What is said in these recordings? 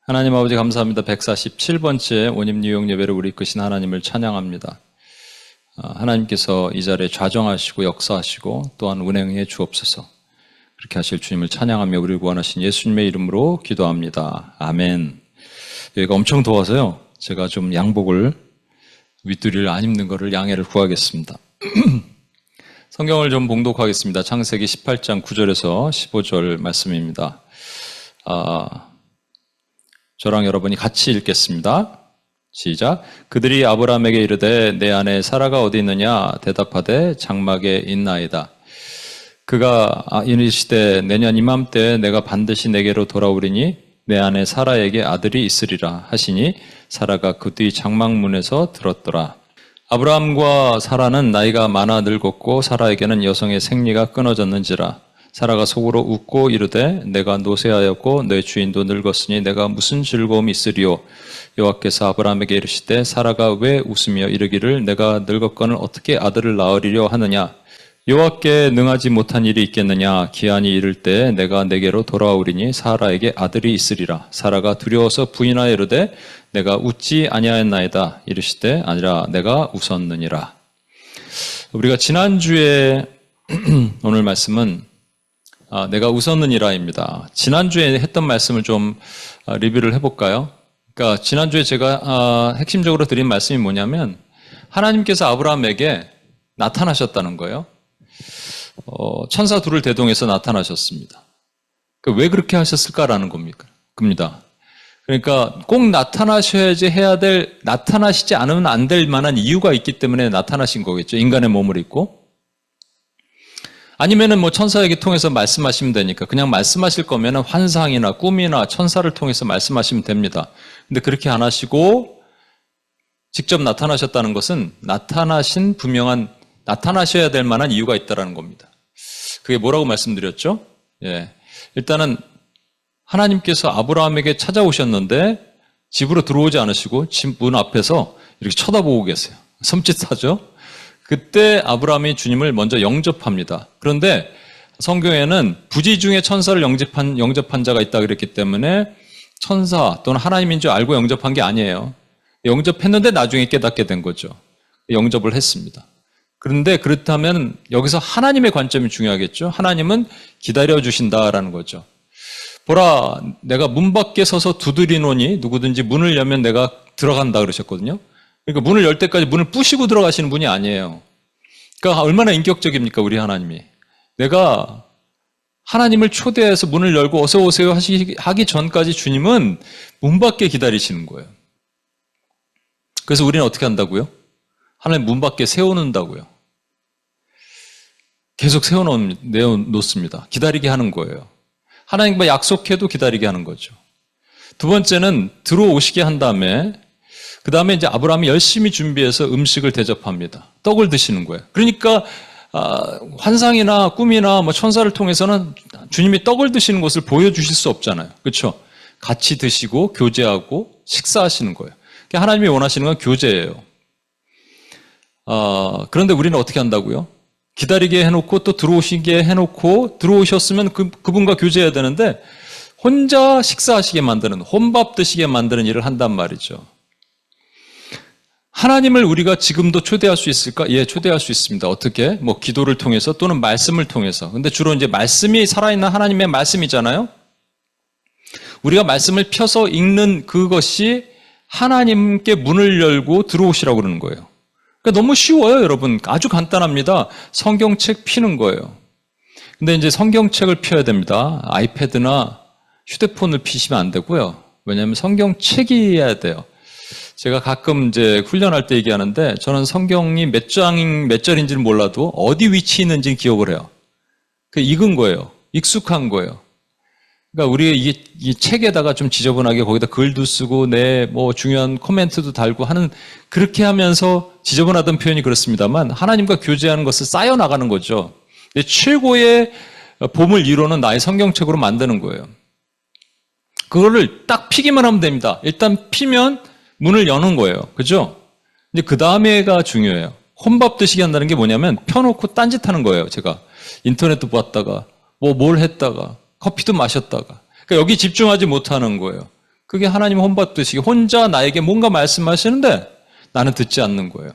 하나님 아버지 감사합니다. 147번째 원임 뉴욕 예배를 우리 이끄신 하나님을 찬양합니다. 하나님께서 이 자리에 좌정하시고 역사하시고 또한 운행해 주옵소서. 그렇게 하실 주님을 찬양하며 우리를 구원하신 예수님의 이름으로 기도합니다. 아멘. 여기가 엄청 더워서요. 제가 좀 양복을 윗두리를 안 입는 것을 양해를 구하겠습니다. 성경을 좀 봉독하겠습니다. 창세기 18장 9절에서 15절 말씀입니다. 저랑 여러분이 같이 읽겠습니다. 시작. 그들이 아브라함에게 이르되 내 아내 사라가 어디 있느냐 대답하되 장막에 있나이다. 그가 이르시되 내년 이맘때 내가 반드시 내게로 돌아오리니 내 아내 사라에게 아들이 있으리라 하시니 사라가 그 뒤 장막문에서 들었더라. 아브라함과 사라는 나이가 많아 늙었고 사라에게는 여성의 생리가 끊어졌는지라. 사라가 속으로 웃고 이르되 내가 노쇠하였고 내 주인도 늙었으니 내가 무슨 즐거움이 있으리요. 여호와께서 아브라함에게 이르시되 사라가 왜 웃으며 이르기를 내가 늙었거늘 어떻게 아들을 낳으리려 하느냐. 여호와께 능하지 못한 일이 있겠느냐. 기한이 이를 때 내가 내게로 돌아오리니 사라에게 아들이 있으리라. 사라가 두려워서 부인하여 이르되 내가 웃지 아니하였나이다. 이르시되 아니라 내가 웃었느니라. 우리가 지난주에 오늘 말씀은 내가 웃었느니라입니다. 지난주에 했던 말씀을 좀 리뷰를 해볼까요? 그러니까 지난주에 제가 핵심적으로 드린 말씀이 뭐냐면 하나님께서 아브라함에게 나타나셨다는 거예요. 천사 둘을 대동해서 나타나셨습니다. 왜 그렇게 하셨을까라는 겁니다. 그러니까 꼭 나타나셔야지 해야 될, 나타나시지 않으면 안 될 만한 이유가 있기 때문에 나타나신 거겠죠. 인간의 몸을 입고. 아니면은 천사에게 통해서 말씀하시면 되니까 그냥 말씀하실 거면은 환상이나 꿈이나 천사를 통해서 말씀하시면 됩니다. 근데 그렇게 안 하시고 직접 나타나셨다는 것은 나타나셔야 될 만한 이유가 있다라는 겁니다. 그게 뭐라고 말씀드렸죠? 일단은 하나님께서 아브라함에게 찾아오셨는데 집으로 들어오지 않으시고 집 문 앞에서 이렇게 쳐다보고 계세요. 섬찟하죠? 그때 아브라함이 주님을 먼저 영접합니다. 그런데 성경에는 부지 중에 천사를 영접한 자가 있다 그랬기 때문에 천사 또는 하나님인 줄 알고 영접한 게 아니에요. 영접했는데 나중에 깨닫게 된 거죠. 영접을 했습니다. 그런데 그렇다면 여기서 하나님의 관점이 중요하겠죠. 하나님은 기다려주신다라는 거죠. 보라, 내가 문 밖에 서서 두드리노니 누구든지 문을 열면 내가 들어간다 그러셨거든요. 그러니까 문을 열 때까지 문을 부시고 들어가시는 분이 아니에요. 그러니까 얼마나 인격적입니까, 우리 하나님이. 내가 하나님을 초대해서 문을 열고 어서 오세요 하기 전까지 주님은 문 밖에 기다리시는 거예요. 그래서 우리는 어떻게 한다고요? 하나님 문 밖에 세워놓는다고요. 계속 세워놓습니다. 기다리게 하는 거예요. 하나님과 약속해도 기다리게 하는 거죠. 두 번째는 들어오시게 한 다음에 그 다음에 이제 아브라함이 열심히 준비해서 음식을 대접합니다. 떡을 드시는 거예요. 그러니까 환상이나 꿈이나 천사를 통해서는 주님이 떡을 드시는 것을 보여주실 수 없잖아요. 그렇죠? 같이 드시고 교제하고 식사하시는 거예요. 그러니까 하나님이 원하시는 건 교제예요. 그런데 우리는 어떻게 한다고요? 기다리게 해놓고 또 들어오시게 해놓고 들어오셨으면 그분과 교제해야 되는데 혼자 식사하시게 만드는, 혼밥 드시게 만드는 일을 한단 말이죠. 하나님을 우리가 지금도 초대할 수 있을까? 예, 초대할 수 있습니다. 어떻게? 기도를 통해서 또는 말씀을 통해서. 근데 주로 이제 말씀이 살아있는 하나님의 말씀이잖아요? 우리가 말씀을 펴서 읽는 그것이 하나님께 문을 열고 들어오시라고 그러는 거예요. 그러니까 너무 쉬워요, 여러분. 아주 간단합니다. 성경책 피는 거예요. 근데 이제 성경책을 펴야 됩니다. 아이패드나 휴대폰을 피시면 안 되고요. 왜냐하면 성경책이어야 돼요. 제가 가끔 이제 훈련할 때 얘기하는데 저는 성경이 몇 절인지는 몰라도 어디 위치에 있는지는 기억을 해요. 그 익은 거예요. 익숙한 거예요. 그러니까 우리 이 책에다가 좀 지저분하게 거기다 글도 쓰고 내 중요한 코멘트도 달고 하는 그렇게 하면서 지저분하던 표현이 그렇습니다만 하나님과 교제하는 것을 쌓여 나가는 거죠. 최고의 봄을 이루는 나의 성경책으로 만드는 거예요. 그거를 딱 피기만 하면 됩니다. 일단 피면 문을 여는 거예요. 그죠? 근데 그 다음에가 중요해요. 혼밥 드시게 한다는 게 뭐냐면 펴놓고 딴짓하는 거예요. 제가 인터넷도 봤다가 뭘 했다가 커피도 마셨다가 그러니까 여기 집중하지 못하는 거예요. 그게 하나님 혼받듯이 혼자 나에게 뭔가 말씀하시는데 나는 듣지 않는 거예요.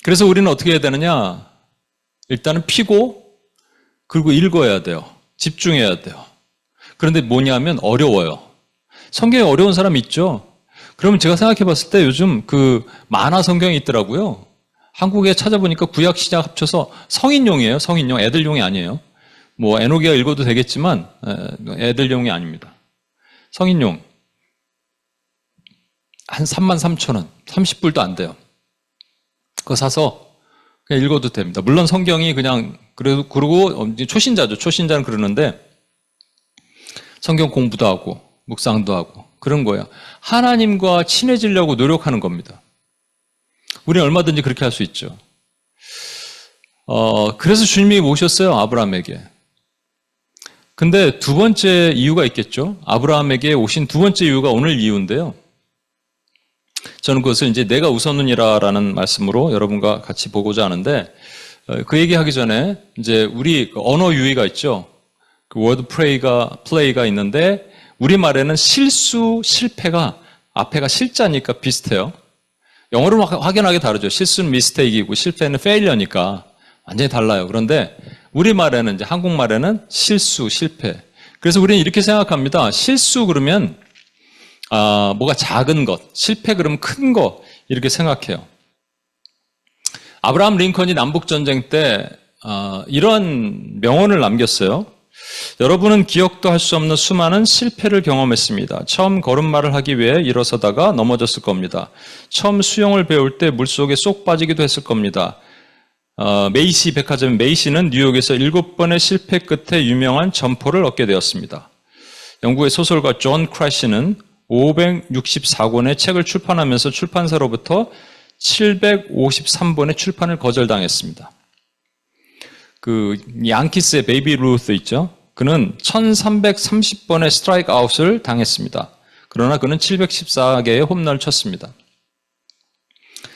그래서 우리는 어떻게 해야 되느냐? 일단은 피고 그리고 읽어야 돼요. 집중해야 돼요. 그런데 뭐냐면 어려워요. 성경이 어려운 사람 있죠? 그러면 제가 생각해 봤을 때 요즘 그 만화 성경이 있더라고요. 한국에 찾아보니까 구약 신약 합쳐서 성인용이에요. 성인용. 애들용이 아니에요. 뭐 에노기가 읽어도 되겠지만 애들용이 아닙니다. 성인용. 한 33,000원. 30불도 안 돼요. 그거 사서 그냥 읽어도 됩니다. 물론 성경이 그냥 그러고 초신자죠. 초신자는 그러는데 성경 공부도 하고 묵상도 하고 그런 거예요. 하나님과 친해지려고 노력하는 겁니다. 우리는 얼마든지 그렇게 할 수 있죠. 그래서 주님이 오셨어요. 아브라함에게. 근데 두 번째 이유가 있겠죠. 아브라함에게 오신 두 번째 이유가 오늘 이유인데요. 저는 그것을 이제 내가 우선이라라는 말씀으로 여러분과 같이 보고자 하는데, 그 얘기하기 전에 이제 우리 언어 유희가 있죠. 그 word play가 있는데 우리말에는 실수, 실패가 앞에가 실자니까 비슷해요. 영어로는 확연하게 다르죠. 실수는 mistake이고 실패는 failure니까 완전히 달라요. 그런데 우리말에는 이제 한국말에는 실수, 실패. 그래서 우리는 이렇게 생각합니다. 실수 그러면 뭐가 작은 것, 실패 그러면 큰 것 이렇게 생각해요. 아브라함 링컨이 남북전쟁 때 이런 명언을 남겼어요. 여러분은 기억도 할 수 없는 수많은 실패를 경험했습니다. 처음 걸음마를 하기 위해 일어서다가 넘어졌을 겁니다. 처음 수영을 배울 때 물속에 쏙 빠지기도 했을 겁니다. 메이시 백화점 메이시는 뉴욕에서 7번의 실패 끝에 유명한 점포를 얻게 되었습니다. 영국의 소설가 존 크래시는 564권의 책을 출판하면서 출판사로부터 753번의 출판을 거절당했습니다. 그 양키스의 베이비 루스 있죠? 그는 1330번의 스트라이크 아웃을 당했습니다. 그러나 그는 714개의 홈런을 쳤습니다.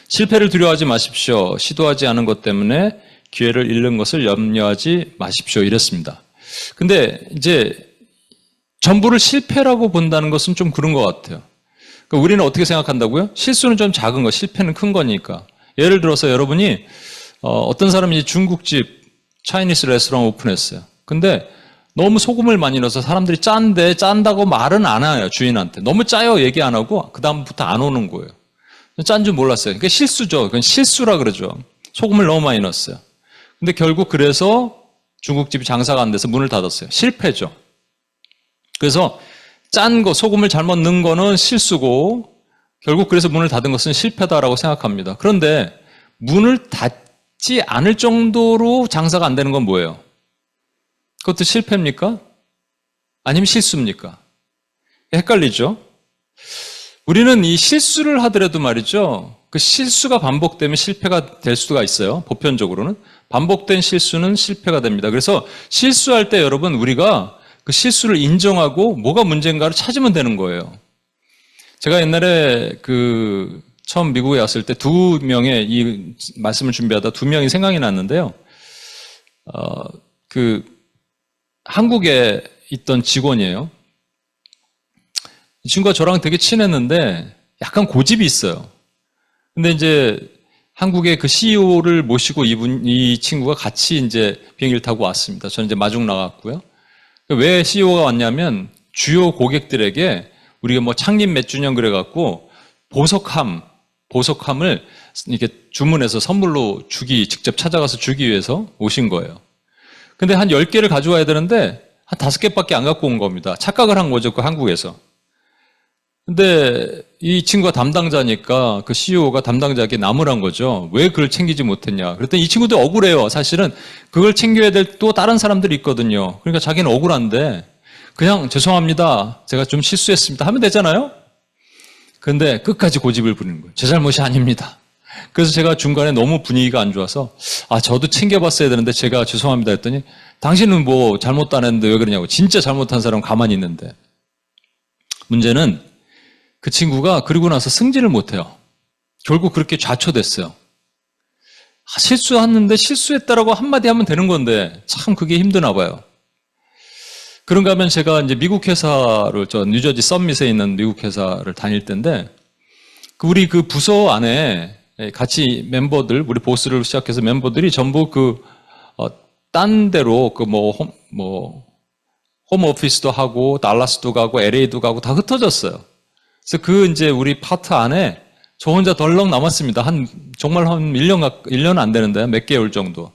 실패를 두려워하지 마십시오. 시도하지 않은 것 때문에 기회를 잃는 것을 염려하지 마십시오. 이랬습니다. 근데 이제 전부를 실패라고 본다는 것은 좀 그런 것 같아요. 그러니까 우리는 어떻게 생각한다고요? 실수는 좀 작은 거, 실패는 큰 거니까. 예를 들어서 여러분이 어떤 사람이 중국집 차이니스 레스토랑 오픈했어요. 근데 너무 소금을 많이 넣어서 사람들이 짠다고 말은 안 해요. 주인한테. 너무 짜요 얘기 안 하고 그 다음부터 안 오는 거예요. 짠 줄 몰랐어요. 그게 실수죠. 그건 실수라 그러죠. 소금을 너무 많이 넣었어요. 근데 결국 그래서 중국집이 장사가 안 돼서 문을 닫았어요. 실패죠. 그래서 짠 거, 소금을 잘못 넣은 거는 실수고 결국 그래서 문을 닫은 것은 실패다라고 생각합니다. 그런데 문을 닫지 않을 정도로 장사가 안 되는 건 뭐예요? 그것도 실패입니까? 아니면 실수입니까? 헷갈리죠? 우리는 이 실수를 하더라도 말이죠. 그 실수가 반복되면 실패가 될 수가 있어요. 보편적으로는. 반복된 실수는 실패가 됩니다. 그래서 실수할 때 여러분 우리가 그 실수를 인정하고 뭐가 문제인가를 찾으면 되는 거예요. 제가 옛날에 처음 미국에 왔을 때 두 명의 이 말씀을 준비하다 두 명이 생각이 났는데요. 한국에 있던 직원이에요. 이 친구가 저랑 되게 친했는데 약간 고집이 있어요. 근데 이제 한국의 그 CEO를 모시고 이 친구가 같이 이제 비행기를 타고 왔습니다. 저는 이제 마중 나갔고요. 왜 CEO가 왔냐면 주요 고객들에게 우리가 뭐 창립 몇 주년 그래갖고 보석함을 이렇게 주문해서 선물로 직접 찾아가서 주기 위해서 오신 거예요. 근데 한 10개를 가져와야 되는데 한 5개밖에 안 갖고 온 겁니다. 착각을 한 거죠, 그 한국에서. 근데 이 친구가 담당자니까 그 CEO가 담당자에게 나무란 거죠. 왜 그걸 챙기지 못했냐. 그랬더니 이 친구도 억울해요. 사실은 그걸 챙겨야 될 또 다른 사람들이 있거든요. 그러니까 자기는 억울한데 그냥 죄송합니다. 제가 좀 실수했습니다. 하면 되잖아요. 근데 끝까지 고집을 부리는 거예요. 제 잘못이 아닙니다. 그래서 제가 중간에 너무 분위기가 안 좋아서 저도 챙겨봤어야 되는데 제가 죄송합니다 했더니 당신은 뭐 잘못도 안 했는데 왜 그러냐고. 진짜 잘못한 사람은 가만히 있는데. 문제는 그 친구가 그러고 나서 승진을 못해요. 결국 그렇게 좌초됐어요. 실수했는데 실수했다라고 한마디 하면 되는 건데 참 그게 힘드나 봐요. 그런가 하면 제가 이제 미국 회사를, 뉴저지 서밋에 있는 미국 회사를 다닐 때인데, 우리 그 부서 안에 같이 멤버들, 우리 보스를 시작해서 멤버들이 전부 딴 데로 홈 오피스도 하고, 달라스도 가고, LA도 가고 다 흩어졌어요. 그래서 이제 우리 파트 안에 저 혼자 덜렁 남았습니다. 정말 한 1년 안 되는데, 몇 개월 정도.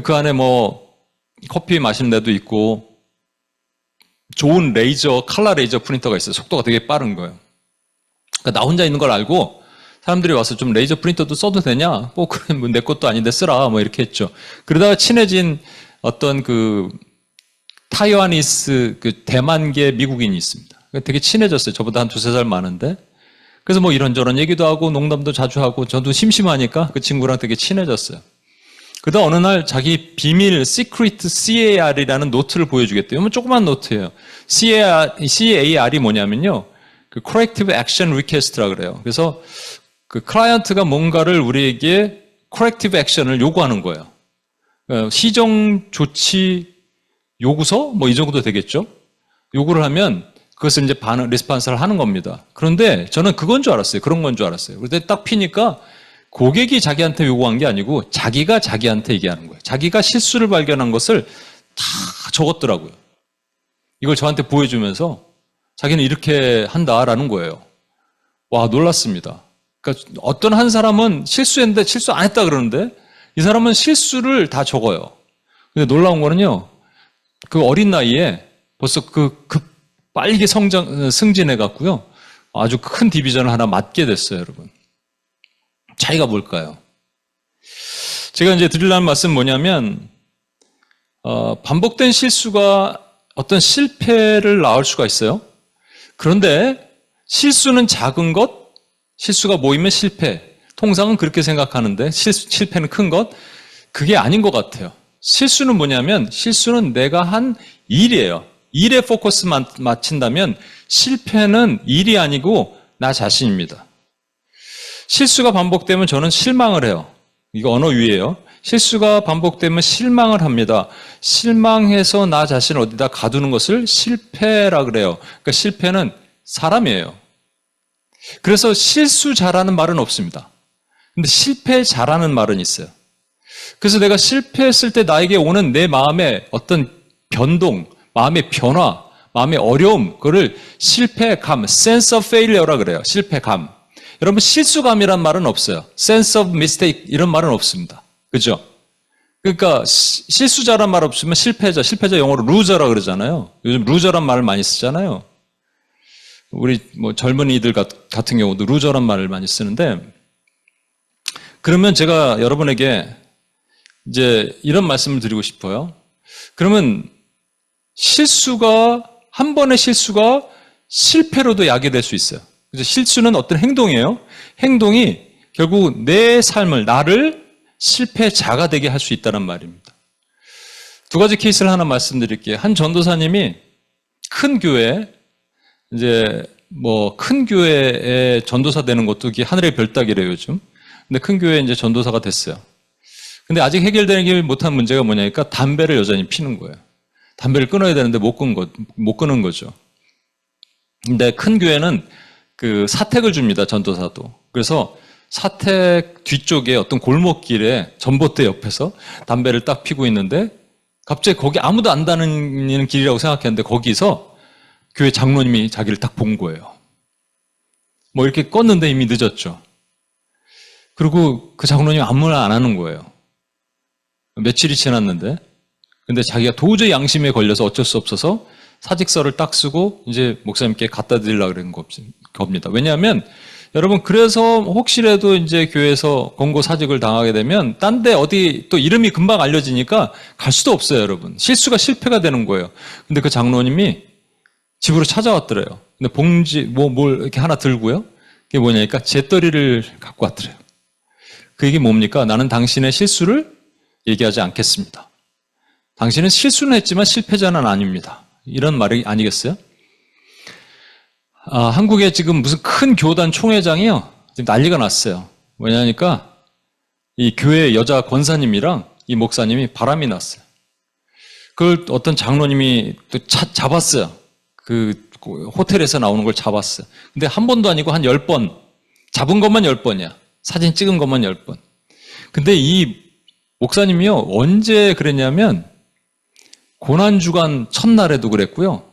그 안에 커피 마시는 데도 있고, 좋은 칼라 레이저 프린터가 있어요. 속도가 되게 빠른 거예요. 그러니까 나 혼자 있는 걸 알고, 사람들이 와서 좀 레이저 프린터도 써도 되냐? 그래, 내 것도 아닌데 쓰라. 이렇게 했죠. 그러다가 친해진 어떤 타이와니스, 대만계 미국인이 있습니다. 되게 친해졌어요. 저보다 한 2-3살 많은데. 그래서 이런저런 얘기도 하고, 농담도 자주 하고, 저도 심심하니까 그 친구랑 되게 친해졌어요. 그러다 어느 날 자기 비밀, Secret CAR이라는 노트를 보여주겠대요. 조그만 노트예요. CAR이 뭐냐면요. Corrective Action Request라 그래요. 그래서 클라이언트가 뭔가를 우리에게 Corrective Action을 요구하는 거예요. 시정 조치 요구서? 이 정도 되겠죠? 요구를 하면 그것을 이제 리스판스를 하는 겁니다. 그런데 저는 그건 줄 알았어요. 그런 건 줄 알았어요. 그런데 딱 피니까 고객이 자기한테 요구한 게 아니고 자기가 자기한테 얘기하는 거예요. 자기가 실수를 발견한 것을 다 적었더라고요. 이걸 저한테 보여주면서 자기는 이렇게 한다라는 거예요. 와, 놀랐습니다. 그러니까 어떤 한 사람은 실수했는데 실수 안 했다 그러는데 이 사람은 실수를 다 적어요. 근데 놀라운 거는요. 그 어린 나이에 벌써 빨리 승진해 갖고요. 아주 큰 디비전을 하나 맡게 됐어요, 여러분. 차이가 뭘까요? 제가 이제 드리려는 말씀 뭐냐면, 반복된 실수가 어떤 실패를 낳을 수가 있어요. 그런데 실수는 작은 것, 실수가 모이면 실패. 통상은 그렇게 생각하는데 실패는 큰 것, 그게 아닌 것 같아요. 실수는 뭐냐면 실수는 내가 한 일이에요. 일에 포커스 맞춘다면 실패는 일이 아니고 나 자신입니다. 실수가 반복되면 저는 실망을 해요. 이거 언어유예요. 실수가 반복되면 실망을 합니다. 실망해서 나 자신을 어디다 가두는 것을 실패라 그래요. 그러니까 실패는 사람이에요. 그래서 실수 잘하는 말은 없습니다. 근데 실패 잘하는 말은 있어요. 그래서 내가 실패했을 때 나에게 오는 내 마음의 어떤 변동, 마음의 변화, 마음의 어려움, 그거를 실패감, sense of failure라 그래요. 실패감. 여러분 실수감이란 말은 없어요. sense of mistake 이런 말은 없습니다. 그죠? 그러니까 실수자란 말 없으면 실패자 영어로 loser라 그러잖아요. 요즘 loser란 말을 많이 쓰잖아요. 우리 젊은이들 같은 경우도 loser란 말을 많이 쓰는데, 그러면 제가 여러분에게 이제 이런 말씀을 드리고 싶어요. 그러면 한 번의 실수가 실패로도 야기될 수 있어요. 그래서 실수는 어떤 행동이에요. 행동이 결국 내 삶을, 나를 실패자가 되게 할 수 있다는 말입니다. 2가지 케이스를 하나 말씀드릴게요. 한 전도사님이 큰 교회, 큰 교회에 전도사 되는 것도 하늘의 별따기래요, 요즘. 근데 큰 교회에 이제 전도사가 됐어요. 근데 아직 해결되지 못한 문제가 뭐냐니까 담배를 여전히 피는 거예요. 담배를 끊어야 되는데 못 끊은 거죠. 근데 큰 교회는 사택을 줍니다, 전도사도. 그래서 사택 뒤쪽에 어떤 골목길에 전봇대 옆에서 담배를 딱 피고 있는데 갑자기 거기 아무도 안 다니는 길이라고 생각했는데 거기서 교회 장로님이 자기를 딱 본 거예요. 이렇게 껐는데 이미 늦었죠. 그리고 그 장로님이 아무 말 안 하는 거예요. 며칠이 지났는데, 근데 자기가 도저히 양심에 걸려서 어쩔 수 없어서 사직서를 딱 쓰고 이제 목사님께 갖다 드리려고 그런 겁니다. 왜냐하면 여러분, 그래서 혹시라도 이제 교회에서 권고 사직을 당하게 되면 딴 데 어디 또 이름이 금방 알려지니까 갈 수도 없어요, 여러분. 실패가 되는 거예요. 근데 그 장로님이 집으로 찾아왔더래요. 근데 봉지 뭘 이렇게 하나 들고요. 그게 뭐냐니까 재떨이를 갖고 왔더래요. 그게 뭡니까? 나는 당신의 실수를 얘기하지 않겠습니다. 당신은 실수는 했지만 실패자는 아닙니다. 이런 말이 아니겠어요? 한국에 지금 무슨 큰 교단 총회장이요. 지금 난리가 났어요. 뭐냐니까 이 교회 여자 권사님이랑 이 목사님이 바람이 났어요. 그걸 어떤 장로님이 또 잡았어요. 그 호텔에서 나오는 걸 잡았어요. 근데 한 번도 아니고 한 10번. 잡은 것만 10번이야. 사진 찍은 것만 10번. 근데 이 목사님이요, 언제 그랬냐면, 고난주간 첫날에도 그랬고요.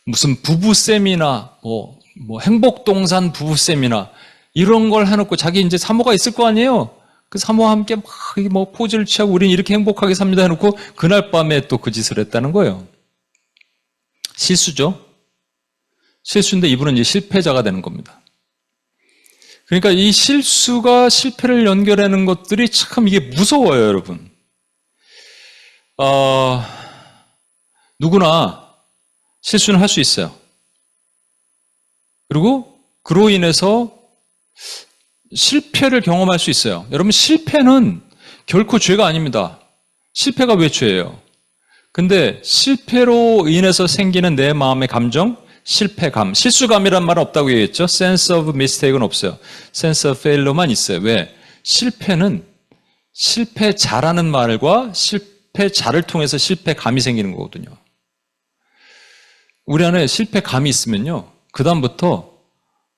무슨 부부 세미나, 뭐 행복동산 부부 세미나, 이런 걸 해놓고 자기 이제 사모가 있을 거 아니에요? 그 사모와 함께 막 뭐 포즈를 취하고 우린 이렇게 행복하게 삽니다 해놓고 그날 밤에 또 그 짓을 했다는 거예요. 실수죠? 실수인데 이분은 이제 실패자가 되는 겁니다. 그러니까 이 실수가 실패를 연결하는 것들이 참 이게 무서워요, 여러분. 누구나 실수는 할 수 있어요. 그리고 그로 인해서 실패를 경험할 수 있어요. 여러분, 실패는 결코 죄가 아닙니다. 실패가 왜 죄예요? 근데 실패로 인해서 생기는 내 마음의 감정, 실패감, 실수감이란 말은 없다고 얘기했죠. sense of mistake은 없어요. sense of failure만 있어요. 왜? 실패는 실패자라는 말과 실패자를 통해서 실패감이 생기는 거거든요. 우리 안에 실패감이 있으면요, 그 다음부터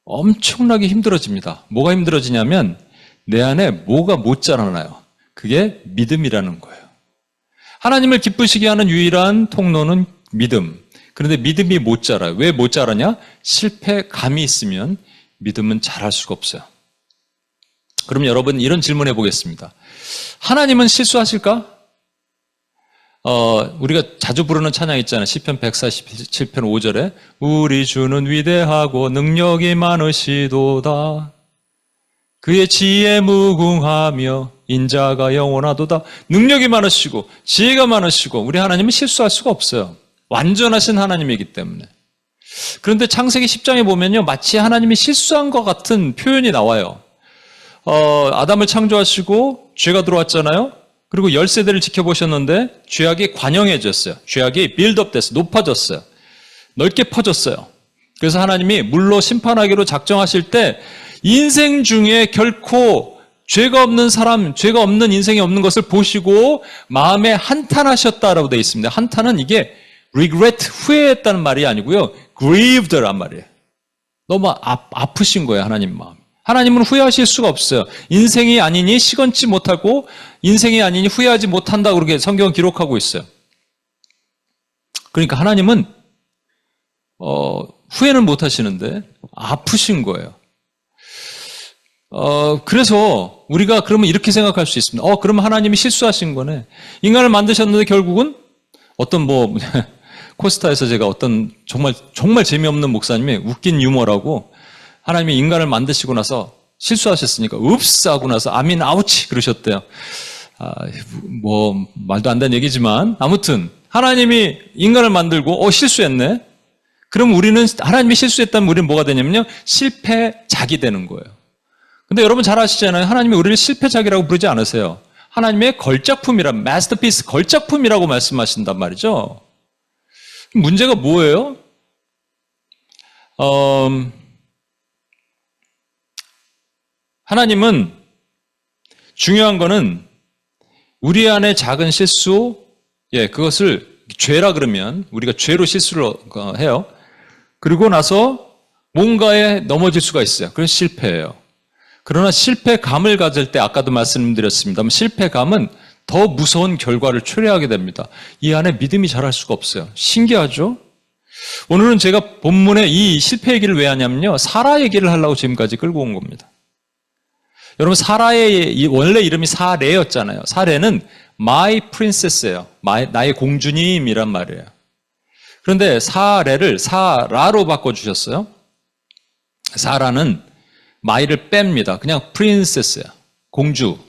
엄청나게 힘들어집니다. 뭐가 힘들어지냐면 내 안에 뭐가 못 자라나요. 그게 믿음이라는 거예요. 하나님을 기쁘시게 하는 유일한 통로는 믿음. 그런데 믿음이 못 자라요. 왜 못 자라냐? 실패감이 있으면 믿음은 자랄 수가 없어요. 그럼 여러분 이런 질문 해보겠습니다. 하나님은 실수하실까? 우리가 자주 부르는 찬양 있잖아요. 시편 147편 5절에 우리 주는 위대하고 능력이 많으시도다. 그의 지혜 무궁하며 인자가 영원하도다. 능력이 많으시고 지혜가 많으시고 우리 하나님은 실수할 수가 없어요. 완전하신 하나님이기 때문에. 그런데 창세기 10장에 보면요, 마치 하나님이 실수한 것 같은 표현이 나와요. 아담을 창조하시고 죄가 들어왔잖아요. 그리고 10세대를 지켜보셨는데 죄악이 관영해졌어요. 죄악이 빌드업 됐어요. 높아졌어요. 넓게 퍼졌어요. 그래서 하나님이 물로 심판하기로 작정하실 때 인생 중에 결코 죄가 없는 사람, 죄가 없는 인생이 없는 것을 보시고 마음에 한탄하셨다라고 되어 있습니다. 한탄은 이게 regret, 후회했다는 말이 아니고요. grieved란 말이에요. 너무 아프신 거예요, 하나님 마음. 하나님은 후회하실 수가 없어요. 인생이 아니니 시건치 못하고 인생이 아니니 후회하지 못한다 그렇게 성경은 기록하고 있어요. 그러니까 하나님은 후회는 못 하시는데 아프신 거예요. 그래서 우리가 그러면 이렇게 생각할 수 있습니다. 그러면 하나님이 실수하신 거네. 인간을 만드셨는데 결국은 어떤 코스타에서 제가 어떤 정말 재미없는 목사님이 웃긴 유머라고 하나님이 인간을 만드시고 나서 실수하셨으니까 읍스 하고 나서 아민 아우치 그러셨대요. 말도 안 되는 얘기지만 아무튼 하나님이 인간을 만들고 실수했네. 그럼 우리는 하나님이 실수했다면 우리는 뭐가 되냐면요, 실패작이 되는 거예요. 근데 여러분 잘 아시잖아요. 하나님이 우리를 실패작이라고 부르지 않으세요. 하나님의 걸작품이란 마스터피스, 걸작품이라고 말씀하신단 말이죠. 문제가 뭐예요? 하나님은 중요한 거는 우리 안에 작은 실수, 그것을 죄라 그러면 우리가 죄로 실수를 해요. 그리고 나서 뭔가에 넘어질 수가 있어요. 그래서 실패예요. 그러나 실패감을 가질 때 아까도 말씀드렸습니다만 실패감은 더 무서운 결과를 초래하게 됩니다. 이 안에 믿음이 자랄 수가 없어요. 신기하죠? 오늘은 제가 본문에 이 실패 얘기를 왜 하냐면요, 사라 얘기를 하려고 지금까지 끌고 온 겁니다. 여러분, 사라의 원래 이름이 사레였잖아요. 사레는 my princess예요. 나의 공주님이란 말이에요. 그런데 사레를 사라로 바꿔주셨어요. 사라는 my를 뺍니다. 그냥 princess야. 공주.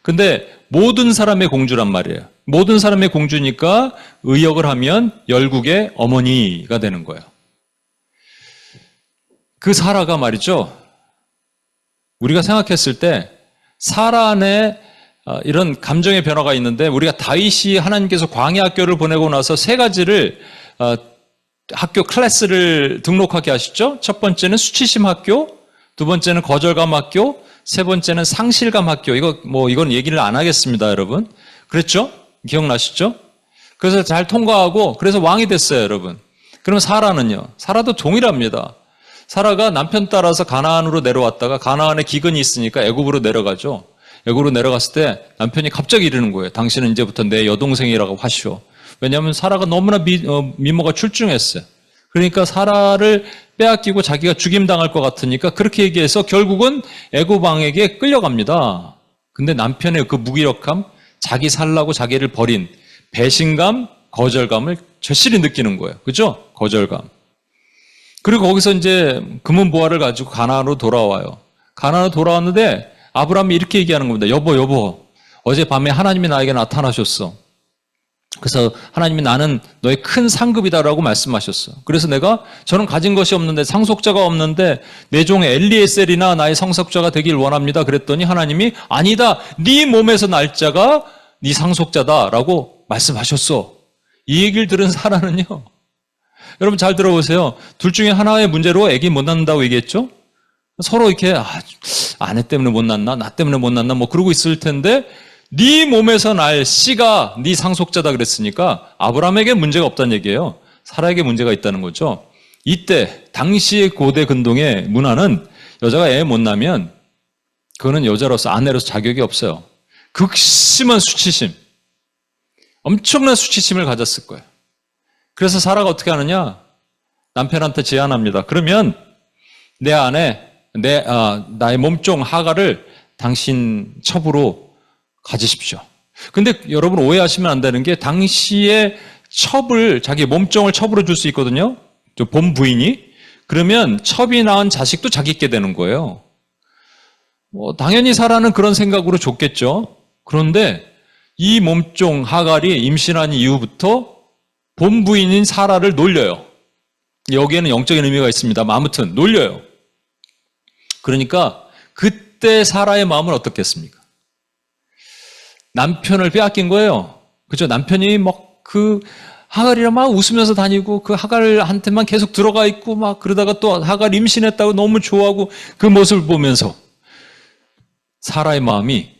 근데 모든 사람의 공주란 말이에요. 모든 사람의 공주니까 의역을 하면 열국의 어머니가 되는 거예요. 그 사라가 말이죠, 우리가 생각했을 때 사라 안에 이런 감정의 변화가 있는데, 우리가 다윗이 하나님께서 광야 학교를 보내고 나서 세 가지를 학교 클래스를 등록하게 하시죠. 첫 번째는 수치심 학교, 두 번째는 거절감 학교, 세 번째는 상실감 학교. 이건 얘기를 안 하겠습니다, 여러분. 그랬죠? 기억나시죠? 그래서 잘 통과하고 그래서 왕이 됐어요, 여러분. 그러면 사라는요? 사라도 동일합니다. 사라가 남편 따라서 가나안으로 내려왔다가 가나안에 기근이 있으니까 애굽으로 내려가죠. 애굽으로 내려갔을 때 남편이 갑자기 이러는 거예요. 당신은 이제부터 내 여동생이라고 하시오. 왜냐하면 사라가 너무나 미모가 출중했어요. 그러니까 사라를 빼앗기고 자기가 죽임당할 것 같으니까 그렇게 얘기해서 결국은 애굽 왕에게 끌려갑니다. 근데 남편의 그 무기력함, 자기 살라고 자기를 버린 배신감, 거절감을 절실히 느끼는 거예요. 그죠? 거절감. 그리고 거기서 이제 금은 보화를 가지고 가나안으로 돌아와요. 가나안으로 돌아왔는데 아브라함이 이렇게 얘기하는 겁니다. 여보, 어젯밤에 하나님이 나에게 나타나셨어. 그래서 하나님이 나는 너의 큰 상급이다라고 말씀하셨어. 그래서 저는 가진 것이 없는데 상속자가 없는데 내 종 엘리에셀이나 나의 상속자가 되길 원합니다. 그랬더니 하나님이 아니다. 네 몸에서 날 자가 네 상속자다라고 말씀하셨어. 이 얘기를 들은 사라는요. 여러분 잘 들어보세요. 둘 중에 하나의 문제로 아기 못 낳는다고 얘기했죠. 서로 이렇게 아내 때문에 못 낳나, 나 때문에 못 낳나 뭐 그러고 있을 텐데 네 몸에서 날 씨가 네 상속자다 그랬으니까 아브라함에게 문제가 없다는 얘기예요. 사라에게 문제가 있다는 거죠. 이때 당시의 고대 근동의 문화는 여자가 애 못 낳으면 그거는 여자로서 아내로서 자격이 없어요. 극심한 수치심, 엄청난 수치심을 가졌을 거예요. 그래서 사라가 어떻게 하느냐? 남편한테 제안합니다. 그러면 내 아내, 나의 몸종 하가를 당신 첩으로 가지십시오. 근데 여러분 오해하시면 안 되는 게 당시에 자기 몸종을 첩으로 줄 수 있거든요. 본 부인이. 그러면 첩이 낳은 자식도 자기께 되는 거예요. 당연히 사라는 그런 생각으로 줬겠죠. 그런데 이 몸종 하갈이 임신한 이후부터 본 부인인 사라를 놀려요. 여기에는 영적인 의미가 있습니다만 아무튼 놀려요. 그러니까 그때 사라의 마음은 어떻겠습니까? 남편을 빼앗긴 거예요. 그죠? 남편이 하갈이랑 막 웃으면서 다니고 그 하갈한테만 계속 들어가 있고 막 그러다가 또 하갈 임신했다고 너무 좋아하고 그 모습을 보면서 사라의 마음이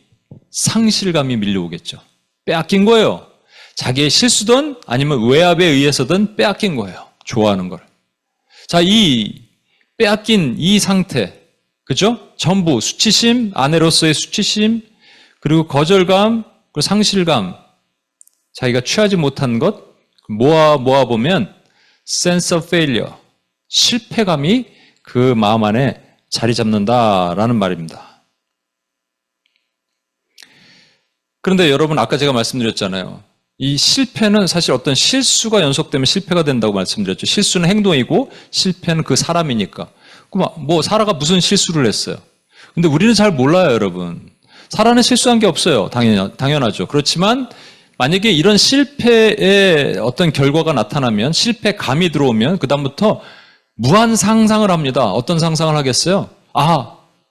상실감이 밀려오겠죠. 빼앗긴 거예요. 자기의 실수든 아니면 외압에 의해서든 빼앗긴 거예요. 좋아하는 걸. 자, 이 빼앗긴 이 상태, 그죠? 전부 수치심, 아내로서의 수치심, 그리고 거절감, 그리고 상실감, 자기가 취하지 못한 것, 모아보면 sense of failure, 실패감이 그 마음 안에 자리 잡는다라는 말입니다. 그런데 여러분 아까 제가 말씀드렸잖아요. 이 실패는 사실 어떤 실수가 연속되면 실패가 된다고 말씀드렸죠. 실수는 행동이고 실패는 그 사람이니까. 그럼 사라가 무슨 실수를 했어요? 근데 우리는 잘 몰라요, 여러분. 사라는 실수한 게 없어요. 당연하죠. 그렇지만 만약에 이런 실패의 어떤 결과가 나타나면 실패감이 들어오면 그다음부터 무한 상상을 합니다. 어떤 상상을 하겠어요?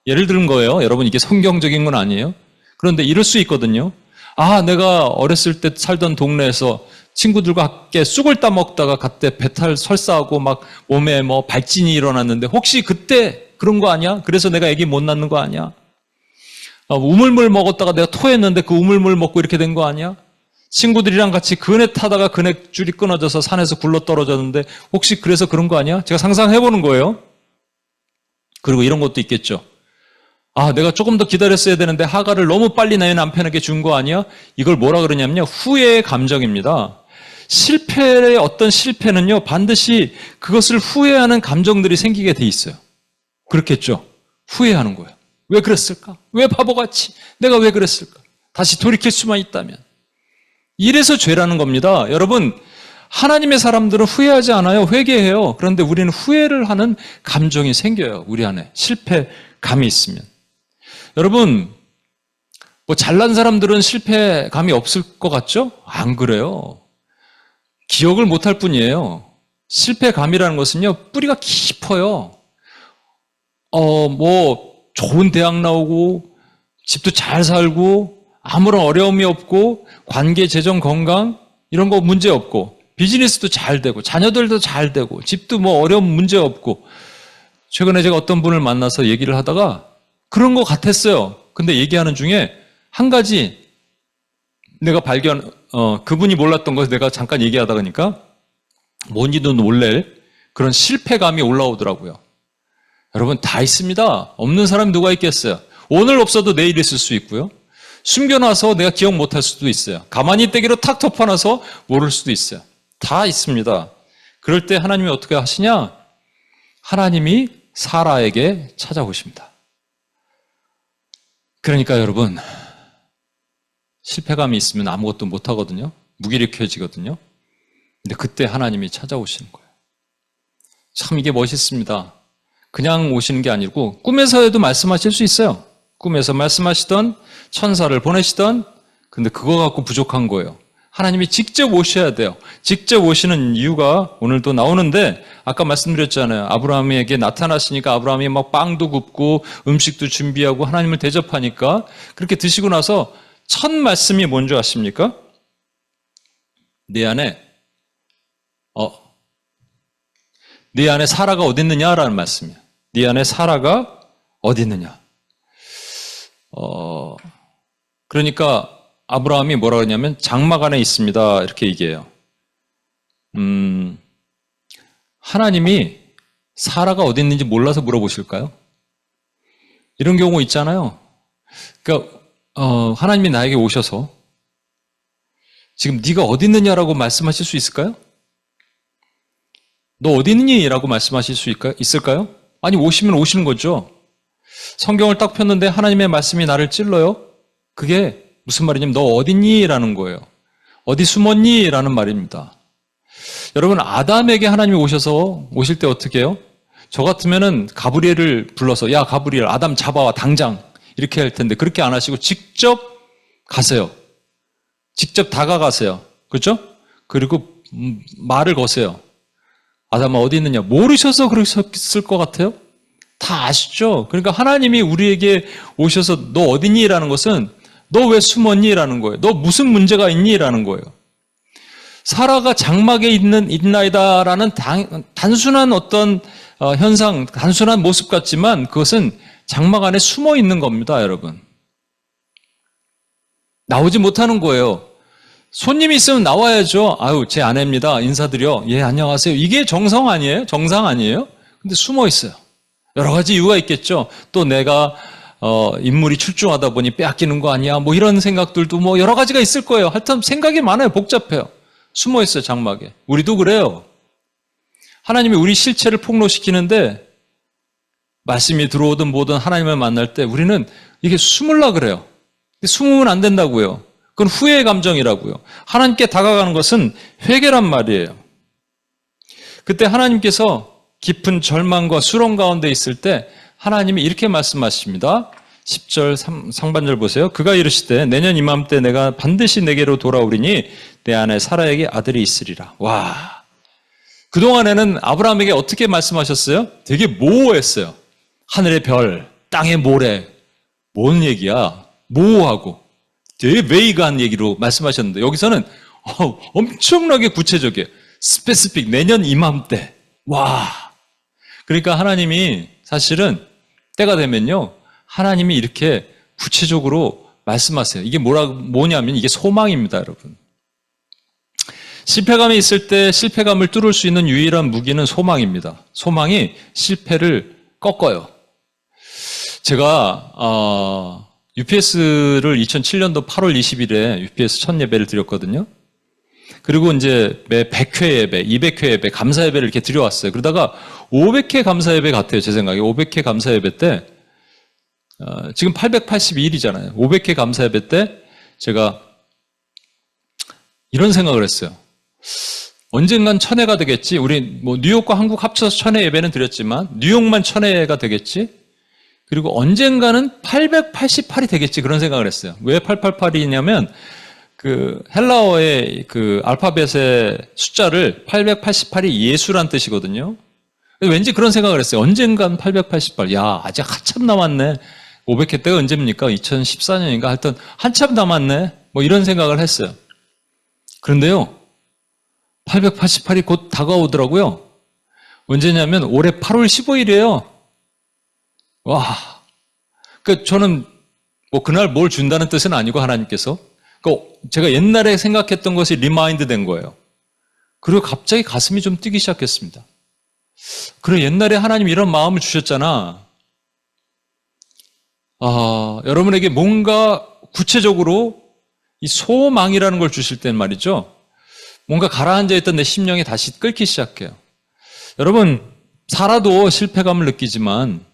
예를 들은 거예요. 여러분 이게 성경적인 건 아니에요. 그런데 이럴 수 있거든요. 내가 어렸을 때 살던 동네에서 친구들과 함께 쑥을 따먹다가 그때 배탈 설사하고 막 몸에 발진이 일어났는데 혹시 그때 그런 거 아니야? 그래서 내가 아기 못 낳는 거 아니야? 우물물 먹었다가 내가 토했는데 그 우물물 먹고 이렇게 된 거 아니야? 친구들이랑 같이 그네 타다가 그네 줄이 끊어져서 산에서 굴러 떨어졌는데 혹시 그래서 그런 거 아니야? 제가 상상해보는 거예요. 그리고 이런 것도 있겠죠. 내가 조금 더 기다렸어야 되는데 하갈을 너무 빨리 내 남편에게 준 거 아니야? 이걸 뭐라 그러냐면요. 후회의 감정입니다. 어떤 실패는요. 반드시 그것을 후회하는 감정들이 생기게 돼 있어요. 그렇겠죠? 후회하는 거예요. 왜 그랬을까? 왜 바보같이? 내가 왜 그랬을까? 다시 돌이킬 수만 있다면. 이래서 죄라는 겁니다. 여러분, 하나님의 사람들은 후회하지 않아요. 회개해요. 그런데 우리는 후회를 하는 감정이 생겨요. 우리 안에. 실패감이 있으면. 여러분, 잘난 사람들은 실패감이 없을 것 같죠? 안 그래요. 기억을 못할 뿐이에요. 실패감이라는 것은요, 뿌리가 깊어요. 좋은 대학 나오고, 집도 잘 살고, 아무런 어려움이 없고, 관계, 재정, 건강, 이런 거 문제 없고, 비즈니스도 잘 되고, 자녀들도 잘 되고, 집도 어려움 문제 없고, 최근에 제가 어떤 분을 만나서 얘기를 하다가 그런 것 같았어요. 근데 얘기하는 중에 한 가지 내가 그분이 몰랐던 것을 내가 잠깐 얘기하다 보니까 뭔지도 놀랄 그런 실패감이 올라오더라고요. 여러분, 다 있습니다. 없는 사람이 누가 있겠어요? 오늘 없어도 내일 있을 수 있고요. 숨겨놔서 내가 기억 못할 수도 있어요. 가만히 떼기로 탁 덮어놔서 모를 수도 있어요. 다 있습니다. 그럴 때 하나님이 어떻게 하시냐? 하나님이 사라에게 찾아오십니다. 그러니까 여러분, 실패감이 있으면 아무것도 못하거든요. 무기력해지거든요. 근데 그때 하나님이 찾아오시는 거예요. 참 이게 멋있습니다. 그냥 오시는 게 아니고 꿈에서도 말씀하실 수 있어요. 꿈에서 말씀하시던 천사를 보내시던, 근데 그거 갖고 부족한 거예요. 하나님이 직접 오셔야 돼요. 직접 오시는 이유가 오늘도 나오는데, 아까 말씀드렸잖아요. 아브라함에게 나타나시니까 아브라함이 막 빵도 굽고 음식도 준비하고 하나님을 대접하니까, 그렇게 드시고 나서 첫 말씀이 뭔지 아십니까? 내 안에 사라가 어디 있느냐라는 말씀이에요. 네 안에 사라가 어디 있느냐. 그러니까 아브라함이 뭐라 그러냐면 장막 안에 있습니다. 이렇게 얘기해요. 하나님이 사라가 어디 있는지 몰라서 물어보실까요? 이런 경우 있잖아요. 그러니까 하나님이 나에게 오셔서 지금 네가 어디 있느냐라고 말씀하실 수 있을까요? 너 어디 있니? 라고 말씀하실 수 있을까요? 아니, 오시면 오시는 거죠. 성경을 딱 폈는데 하나님의 말씀이 나를 찔러요. 그게 무슨 말이냐면 너 어디 있니? 라는 거예요. 어디 숨었니? 라는 말입니다. 여러분, 아담에게 하나님이 오실 때 어떻게 해요? 저 같으면은 가브리엘을 불러서 야, 가브리엘, 아담 잡아와 당장, 이렇게 할 텐데 그렇게 안 하시고 직접 가세요. 직접 다가가세요. 그렇죠? 그리고 말을 거세요. 아담아 어디 있느냐? 모르셔서 그러셨을 것 같아요? 다 아시죠? 그러니까 하나님이 우리에게 오셔서 너 어디니? 라는 것은 너 왜 숨었니? 라는 거예요. 너 무슨 문제가 있니? 라는 거예요. 사라가 장막에 있나이다 라는 단순한 어떤 현상, 단순한 모습 같지만 그것은 장막 안에 숨어 있는 겁니다, 여러분. 나오지 못하는 거예요. 손님이 있으면 나와야죠. 아유, 제 아내입니다. 인사드려. 예, 안녕하세요. 이게 정성 아니에요? 정상 아니에요? 근데 숨어 있어요. 여러 가지 이유가 있겠죠. 또 내가 인물이 출중하다 보니 빼앗기는 거 아니야? 뭐 이런 생각들도 뭐 여러 가지가 있을 거예요. 하여튼 생각이 많아요. 복잡해요. 숨어 있어요, 장막에. 우리도 그래요. 하나님이 우리 실체를 폭로시키는데 말씀이 들어오든 뭐든 하나님을 만날 때 우리는 이게 숨으려 그래요. 숨으면 안 된다고요. 그건 후회의 감정이라고요. 하나님께 다가가는 것은 회개란 말이에요. 그때 하나님께서 깊은 절망과 수렁 가운데 있을 때 하나님이 이렇게 말씀하십니다. 10절 상반절 보세요. 그가 이르시되 내년 이맘때 내가 반드시 내게로 돌아오리니 내 안에 사라에게 아들이 있으리라. 와, 그동안에는 아브라함에게 어떻게 말씀하셨어요? 되게 모호했어요. 하늘의 별, 땅의 모래. 뭔 얘기야? 모호하고 되게 베이그한 얘기로 말씀하셨는데 여기서는 엄청나게 구체적이에요. 스페시픽, 내년 이맘때. 와, 그러니까 하나님이 사실은 때가 되면요 하나님이 이렇게 구체적으로 말씀하세요. 이게 뭐냐면 이게 소망입니다, 여러분. 실패감이 있을 때 실패감을 뚫을 수 있는 유일한 무기는 소망입니다. 소망이 실패를 꺾어요. 제가 UPS를 2007년도 8월 20일에 UPS 첫 예배를 드렸거든요. 그리고 이제 매 100회 예배, 200회 예배, 감사 예배를 이렇게 드려왔어요. 그러다가 500회 감사 예배 같아요, 제 생각에. 500회 감사 예배 때 지금 882일이잖아요. 500회 감사 예배 때 제가 이런 생각을 했어요. 언젠간 1000회가 되겠지. 우리 뭐 뉴욕과 한국 합쳐서 1000회 예배는 드렸지만 뉴욕만 1000회가 되겠지. 그리고 언젠가는 888이 되겠지. 그런 생각을 했어요. 왜 888이냐면 그 헬라어의 그 알파벳의 숫자를 888이 예수란 뜻이거든요. 왠지 그런 생각을 했어요. 언젠간 888. 야, 아직 한참 남았네. 500회 때가 언제입니까? 2014년인가? 하여튼 한참 남았네. 뭐 이런 생각을 했어요. 그런데요, 888이 곧 다가오더라고요. 언제냐면 올해 8월 15일이에요. 와. 그러니까 저는 뭐 그날 뭘 준다는 뜻은 아니고 하나님께서 그러니까 제가 옛날에 생각했던 것이 리마인드 된 거예요. 그리고 갑자기 가슴이 좀 뛰기 시작했습니다. 그래, 옛날에 하나님 이런 마음을 주셨잖아. 여러분에게 뭔가 구체적으로 이 소망이라는 걸 주실 땐 말이죠. 뭔가 가라앉아 있던 내 심령이 다시 끓기 시작해요. 여러분, 살아도 실패감을 느끼지만,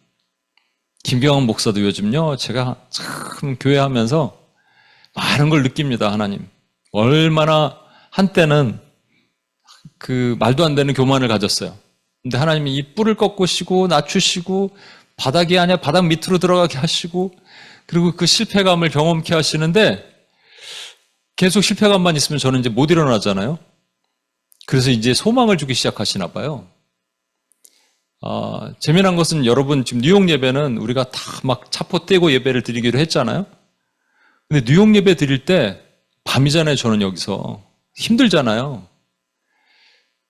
김경환 목사도 요즘요, 제가 참 교회하면서 많은 걸 느낍니다, 하나님. 얼마나 한때는 그 말도 안 되는 교만을 가졌어요. 근데 하나님이 이 뿔을 꺾으시고, 낮추시고, 바닥이 아니라 바닥 밑으로 들어가게 하시고, 그리고 그 실패감을 경험케 하시는데, 계속 실패감만 있으면 저는 이제 못 일어나잖아요. 그래서 이제 소망을 주기 시작하시나 봐요. 재미난 것은 여러분 지금 뉴욕 예배는 우리가 다 막 차포 떼고 예배를 드리기로 했잖아요. 근데 뉴욕 예배 드릴 때 밤이잖아요. 저는 여기서 힘들잖아요.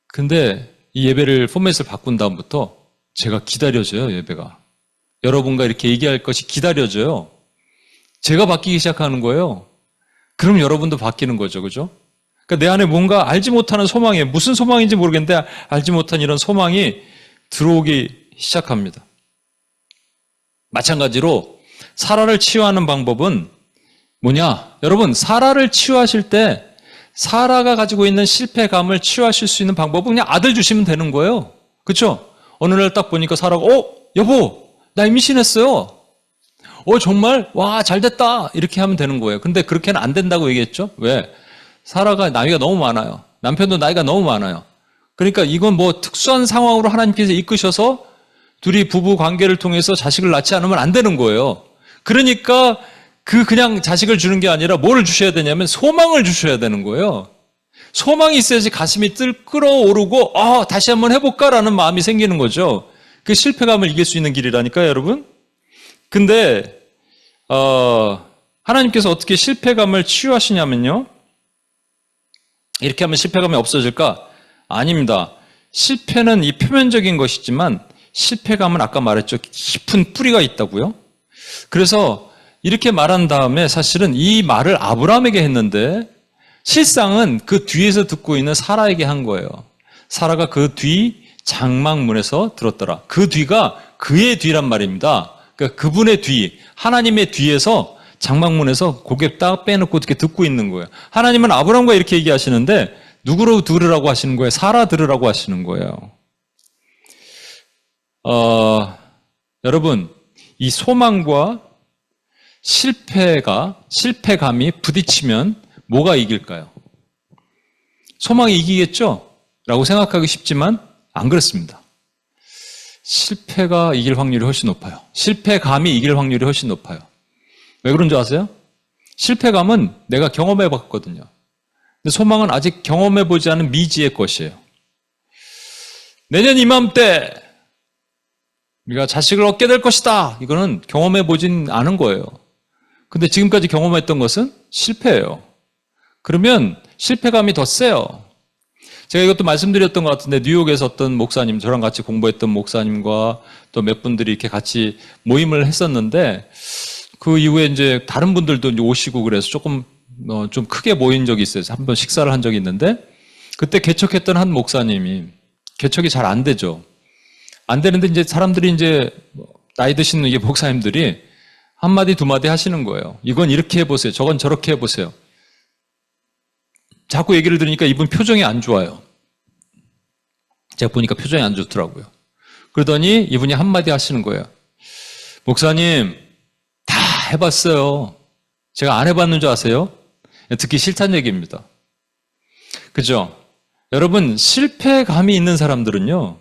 근데 이 예배를 포맷을 바꾼 다음부터 제가 기다려져요. 예배가. 여러분과 이렇게 얘기할 것이 기다려져요. 제가 바뀌기 시작하는 거예요. 그럼 여러분도 바뀌는 거죠. 그죠? 그러니까 내 안에 뭔가 알지 못하는 소망이, 무슨 소망인지 모르겠는데 알지 못한 이런 소망이 들어오기 시작합니다. 마찬가지로 사라를 치유하는 방법은 뭐냐? 여러분, 사라를 치유하실 때 사라가 가지고 있는 실패감을 치유하실 수 있는 방법은 그냥 아들 주시면 되는 거예요. 그렇죠? 어느 날 딱 보니까 사라가 여보, 나 임신했어요. 정말? 와, 잘 됐다. 이렇게 하면 되는 거예요. 근데 그렇게는 안 된다고 얘기했죠? 왜? 사라가 나이가 너무 많아요. 남편도 나이가 너무 많아요. 그러니까 이건 뭐 특수한 상황으로 하나님께서 이끄셔서 둘이 부부 관계를 통해서 자식을 낳지 않으면 안 되는 거예요. 그러니까 그냥 자식을 주는 게 아니라 뭐를 주셔야 되냐면 소망을 주셔야 되는 거예요. 소망이 있어야지 가슴이 끌어오르고 다시 한번 해볼까라는 마음이 생기는 거죠. 그 실패감을 이길 수 있는 길이라니까요, 여러분. 근데 하나님께서 어떻게 실패감을 치유하시냐면요. 이렇게 하면 실패감이 없어질까? 아닙니다. 실패는 이 표면적인 것이지만 실패감은 아까 말했죠. 깊은 뿌리가 있다고요. 그래서 이렇게 말한 다음에 사실은 이 말을 아브라함에게 했는데 실상은 그 뒤에서 듣고 있는 사라에게 한 거예요. 사라가 그 뒤 장막문에서 들었더라. 그 뒤가 그의 뒤란 말입니다. 그러니까 그분의 뒤, 하나님의 뒤에서 장막문에서 고개 딱 빼놓고 이렇게 듣고 있는 거예요. 하나님은 아브라함과 이렇게 얘기하시는데 누구로 들으라고 하시는 거예요? 사라 들으라고 하시는 거예요. 여러분, 이 소망과 실패감이 부딪히면 뭐가 이길까요? 소망이 이기겠죠? 라고 생각하기 쉽지만 안 그렇습니다. 실패가 이길 확률이 훨씬 높아요. 실패감이 이길 확률이 훨씬 높아요. 왜 그런 줄 아세요? 실패감은 내가 경험해 봤거든요. 근데 소망은 아직 경험해 보지 않은 미지의 것이에요. 내년 이맘때 우리가 자식을 얻게 될 것이다. 이거는 경험해 보진 않은 거예요. 근데 지금까지 경험했던 것은 실패예요. 그러면 실패감이 더 세요. 제가 이것도 말씀드렸던 것 같은데 뉴욕에서 어떤 목사님, 저랑 같이 공부했던 목사님과 또 몇 분들이 이렇게 같이 모임을 했었는데 그 이후에 이제 다른 분들도 이제 오시고 그래서 조금 좀 크게 모인 적이 있어요. 한번 식사를 한 적이 있는데 그때 개척했던 한 목사님이 개척이 잘 안 되죠. 안 되는데 이제 사람들이 이제 나이 드신 이 목사님들이 한마디 두마디 하시는 거예요. 이건 이렇게 해보세요. 저건 저렇게 해보세요. 자꾸 얘기를 들으니까 이분 표정이 안 좋아요. 제가 보니까 표정이 안 좋더라고요. 그러더니 이분이 한마디 하시는 거예요. 목사님, 다 해봤어요. 제가 안 해봤는 줄 아세요? 듣기 싫다는 얘기입니다. 그죠? 여러분, 실패감이 있는 사람들은요,